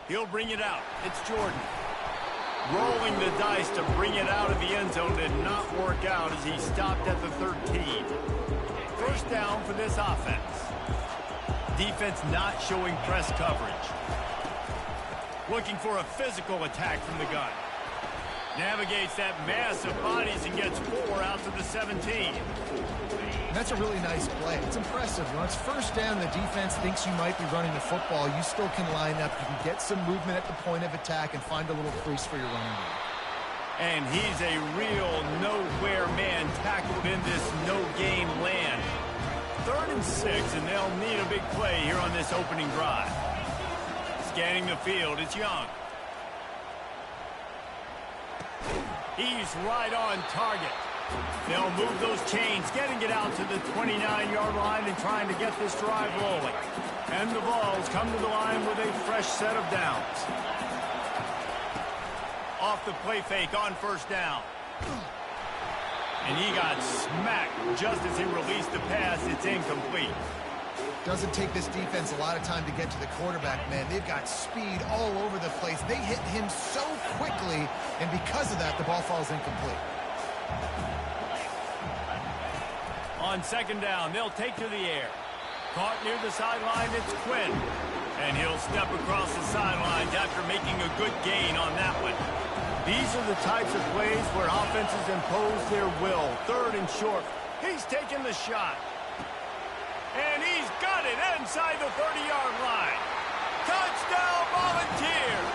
He'll bring it out. It's Jordan. Rolling the dice to bring it out of the end zone did not work out as he stopped at the 13. First down for this offense. Defense not showing press coverage. Looking for a physical attack from the gun. Navigates that mass of bodies and gets 4 out to the 17.
That's a really nice play. It's impressive. When it's first down, the defense thinks you might be running the football. You still can line up. You can get some movement at the point of attack and find a little crease for your running game.
And he's a real nowhere man tackled in this no-game land. 3rd and 6, and they'll need a big play here on this opening drive. Scanning the field, it's Young. He's right on target. They'll move those chains, getting it out to the 29-yard line and trying to get this drive rolling. And the Vols come to the line with a fresh set of downs. Off the play fake on first down. And he got smacked just as he released the pass. It's incomplete.
Doesn't take this defense a lot of time to get to the quarterback, man. They've got speed all over the place. They hit him so quickly, and because of that, the ball falls incomplete.
On second down, they'll take to the air. Caught near the sideline, it's Quinn. And he'll step across the sidelines after making a good gain on that one. These are the types of plays where offenses impose their will. 3rd and short. He's taking the shot. And he's got it inside the 30-yard line. Touchdown, Volunteers!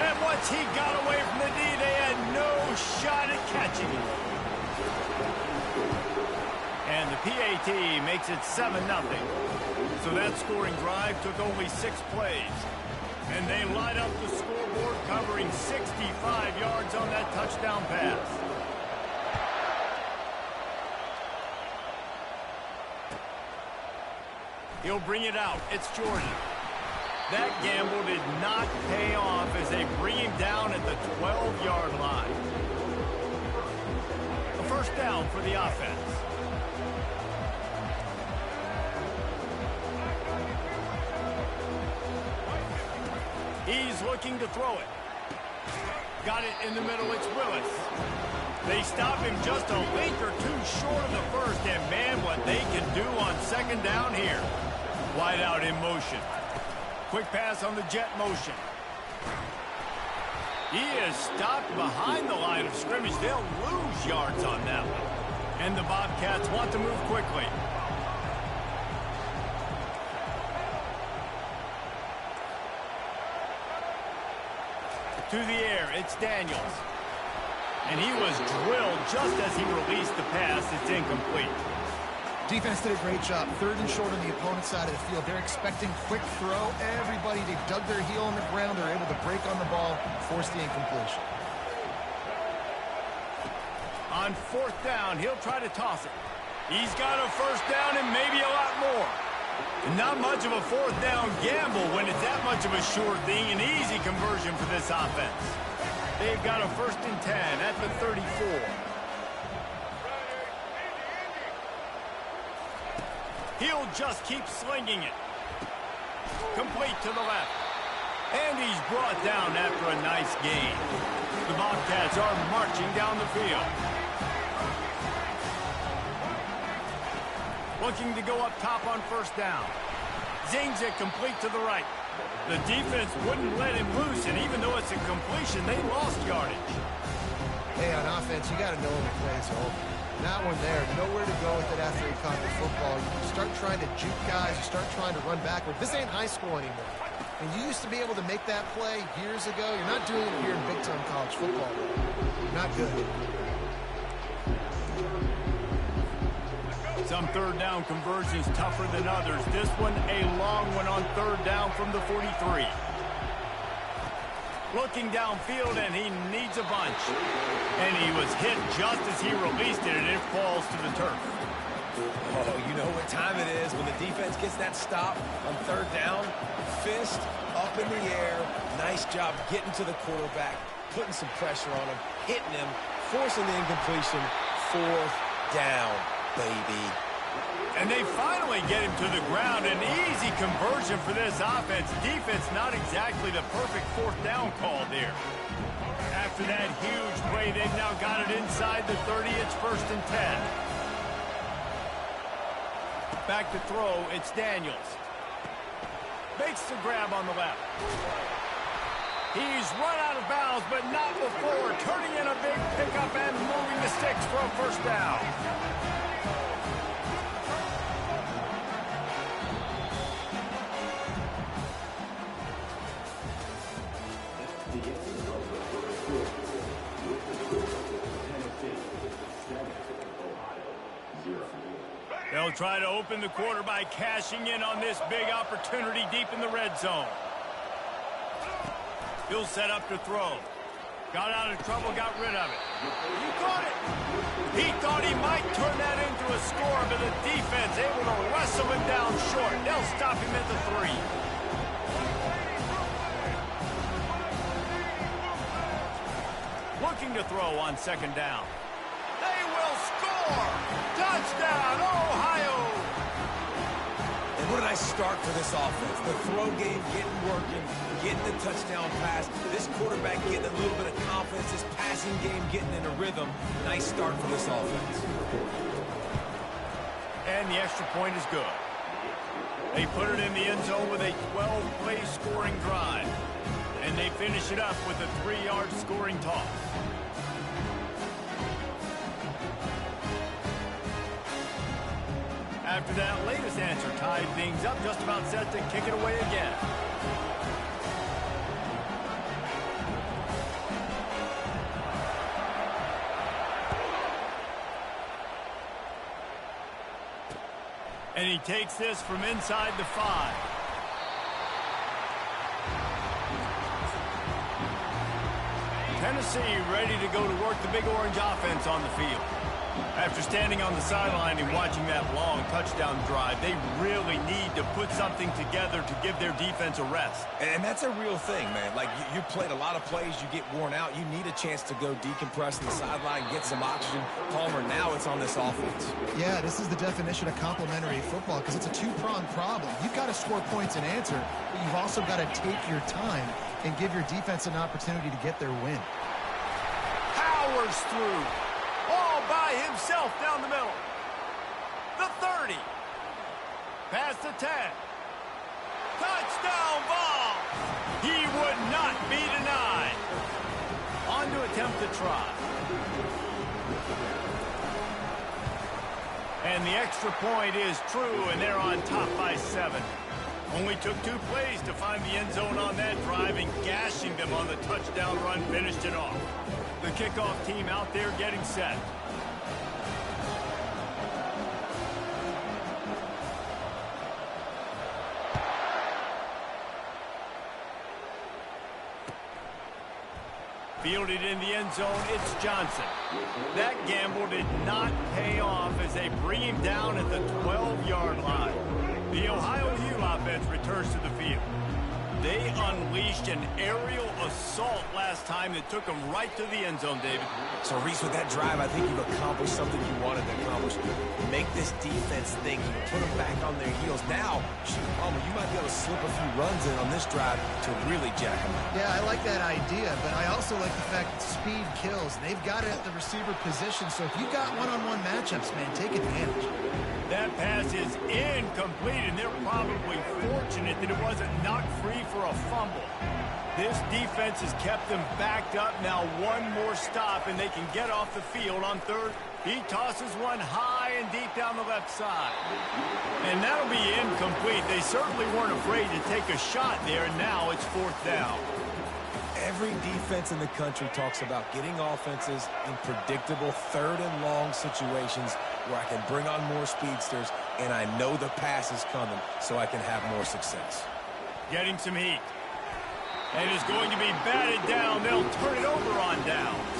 And once he got away from the D, they had no shot at catching him. And the PAT makes it 7-0. So that scoring drive took only 6 plays. And they light up the scoreboard covering 65 yards on that touchdown pass. He'll bring it out. It's Jordan. That gamble did not pay off as they bring him down at the 12-yard line. A first down for the offense. He's looking to throw it. Got it in the middle. It's Willis. They stop him just a link or 2 short of the first, and man, what they can do on second down here. Wide out in motion. Quick pass on the jet motion. He is stopped behind the line of scrimmage. They'll lose yards on that one. And the Bobcats want to move quickly. To the air, it's Daniels. And he was drilled just as he released the pass. It's incomplete.
Defense did a great job. 3rd and short on the opponent's side of the field. They're expecting quick throw. Everybody, they dug their heel on the ground. They're able to break on the ball, force the incompletion.
On 4th down, he'll try to toss it. He's got a first down and maybe a lot more. And not much of a 4th down gamble when it's that much of a sure thing. An easy conversion for this offense. They've got a 1st and 10 at the 34. He'll just keep slinging it. Complete to the left. And he's brought down after a nice gain. The Bobcats are marching down the field. Looking to go up top on first down. Zings it complete to the right. The defense wouldn't let him loose, and even though it's a completion, they lost yardage.
Hey, on offense, you got to know when the play's over. That one there, nowhere to go with it after he caught the football. You start trying to juke guys, you start trying to run backward. This ain't high school anymore. And you used to be able to make that play years ago. You're not doing it here in big-time college football. Not good.
Some 3rd down conversions tougher than others. This one a long one on 3rd down from the 43. Looking downfield, and he needs a bunch. And he was hit just as he released it, and it falls to the turf.
Oh, you know what time it is when the defense gets that stop on 3rd down. Fist up in the air. Nice job getting to the quarterback, putting some pressure on him, hitting him, forcing the incompletion. 4th down, baby.
And they finally get him to the ground. An easy conversion for this offense. Defense not exactly the perfect fourth down call there. After that huge play, they've now got it inside the 30. It's 1st and 10. Back to throw. It's Daniels. Makes the grab on the left. He's run out of bounds, but not before turning in a big pickup and moving the sticks for a 1st down. They'll try to open the quarter by cashing in on this big opportunity deep in the red zone. He'll set up to throw. Got out of trouble, got rid of it. He caught it. He thought he might turn that into a score, but the defense able to wrestle him down short. They'll stop him at the 3. Looking to throw on 2nd down. They will score! Touchdown, Ohio!
And what a nice start for this offense. The throw game getting working, getting the touchdown pass. This quarterback getting a little bit of confidence. This passing game getting in a rhythm. Nice start for this offense.
And the extra point is good. They put it in the end zone with a 12-play scoring drive. And they finish it up with a 3-yard scoring toss. After that latest answer tied things up, just about set to kick it away again. And he takes this from inside the 5. Tennessee ready to go to work the Big Orange offense on the field. After standing on the sideline and watching that long touchdown drive, they really need to put something together to give their defense a rest.
And that's a real thing, man. Like, you played a lot of plays, you get worn out. You need a chance to go decompress on the sideline, get some oxygen. Palmer, now it's on this offense.
Yeah, this is the definition of complementary football because it's a two-pronged problem. You've got to score points and answer, but you've also got to take your time and give your defense an opportunity to get their win.
Powers through. All by himself down the middle. The 30. Past the 10. Touchdown ball. He would not be denied. On to attempt to try. And the extra point is true, and they're on top by 7. Only took 2 plays to find the end zone on that drive, and gashing them on the touchdown run finished it off. The kickoff team out there getting set. Fielded in the end zone, it's Johnson. That gamble did not pay off as they bring him down at the 12-yard line. The Ohio U offense returns to the field. They unleashed an aerial assault last time that took them right to the end zone, David.
So, Reese, with that drive, I think you've accomplished something you wanted to accomplish. Make this defense think. You put them back on their heels. Now, shoot, Palmer, you might be able to slip a few runs in on this drive to really jack them up.
Yeah, I like that idea, but I also like the fact that speed kills. They've got it at the receiver position, so if you've got one-on-one matchups, man, take advantage.
That pass is incomplete, and they're probably fortunate that it wasn't knocked free for a fumble. This defense has kept them backed up. Now one more stop, and they can get off the field on 3rd. He tosses one high and deep down the left side. And that'll be incomplete. They certainly weren't afraid to take a shot there, and now it's 4th down.
Every defense in the country talks about getting offenses in predictable 3rd and long situations where I can bring on more speedsters, and I know the pass is coming, so I can have more success.
Getting some heat. And is going to be batted down. They'll turn it over on downs.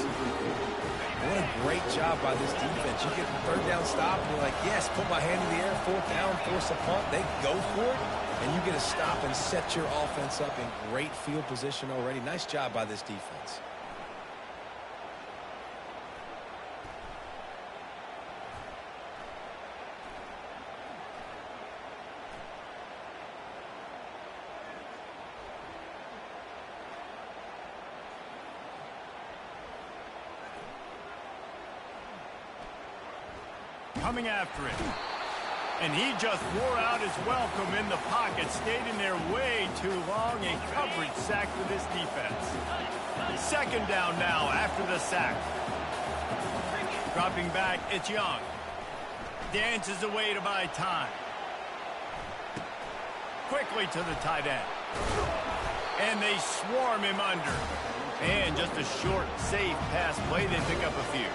What a great job by this defense. You get the 3rd down stop, and you're like, yes, put my hand in the air, 4th down, force a punt. They go for it, and you get a stop and set your offense up in great field position already. Nice job by this defense.
coming after him. And he just wore out his welcome in the pocket, stayed in there way too long, a coverage sack for this defense. Second down now after the sack. Dropping back, it's Young. Dances away to buy time. Quickly to the tight end. And they swarm him under. And just a short, safe pass play, they pick up a few.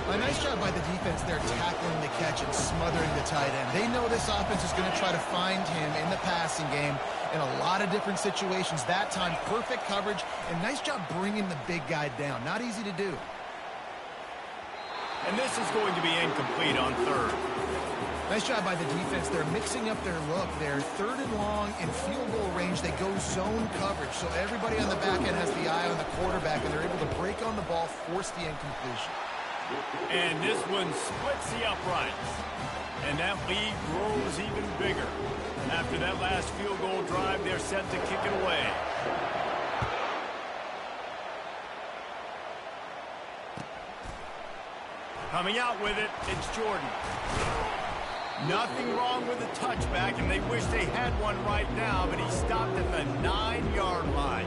A nice job by the defense there tackling the catch and smothering the tight end. They know this offense is going to try to find him in the passing game in a lot of different situations. That time, perfect coverage, and nice job bringing the big guy down. Not easy to do.
And this is going to be incomplete on third.
Nice job by the defense. They're mixing up their look. They're third and long in field goal range. They go zone coverage, so everybody on the back end has the eye on the quarterback, and they're able to break on the ball, force the incompletion.
And this one splits the uprights. And that lead grows even bigger. After that last field goal drive, they're set to kick it away. Coming out with it, it's Jordan. Nothing wrong with the touchback, and they wish they had one right now, but he stopped at the 9-yard line.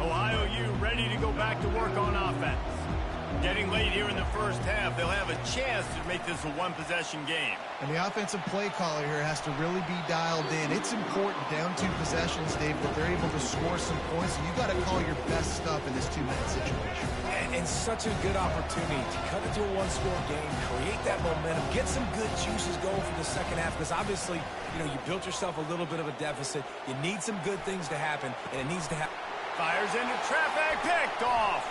Ohio U ready to go back to work on offense. Getting late here in the first half, they'll have a chance to make this a one-possession game.
And the offensive play caller here has to really be dialed in. It's important down 2 possessions, Dave, that they're able to score some points. And you've got to call your best stuff in this 2-minute situation.
And such a good opportunity to cut into a one-score game, create that momentum, get some good juices going for the second half. Because obviously, you built yourself a little bit of a deficit. You need some good things to happen, and it needs to happen.
Fires into traffic, picked off.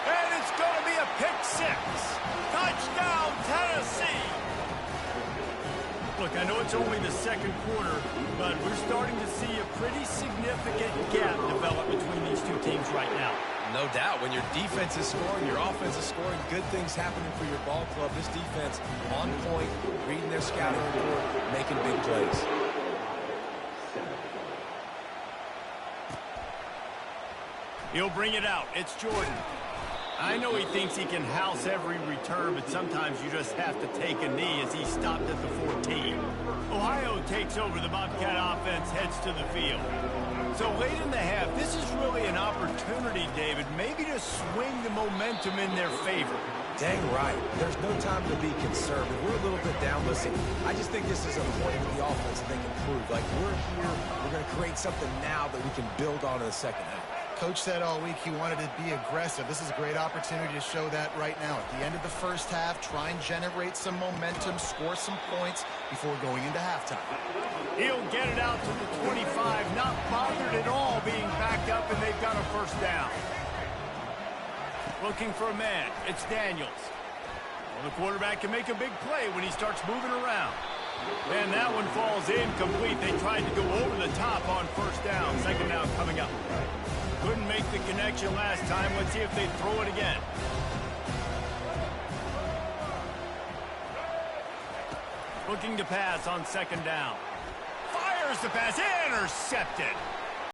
And it's going to be a pick 6. Touchdown, Tennessee. Look, I know it's only the second quarter, but we're starting to see a pretty significant gap develop between these two teams right now.
No doubt. When your defense is scoring, your offense is scoring, good things happening for your ball club. This defense on point, reading their scouting report, making big plays.
He'll bring it out. It's Jordan. I know he thinks he can house every return, but sometimes you just have to take a knee as he stopped at the 14. Ohio takes over. The Bobcat offense heads to the field. So late in the half, this is really an opportunity, David, maybe to swing the momentum in their favor.
Dang right. There's no time to be conservative. We're a little bit down. Listen, I just think this is a point for the offense that they can prove. Like, we're here, we're going to create something now that we can build on in the second half.
Coach said all week he wanted to be aggressive. This is a great opportunity to show that right now. At the end of the first half, try and generate some momentum, score some points before going into halftime.
He'll get it out to the 25, not bothered at all being backed up, and they've got a first down. Looking for a man. It's Daniels. Well, the quarterback can make a big play when he starts moving around. And that one falls incomplete. They tried to go over the top on first down. Second down coming up. Couldn't make the connection last time. Let's see if they throw it again. Looking to pass on second down. Fires the pass. Intercepted.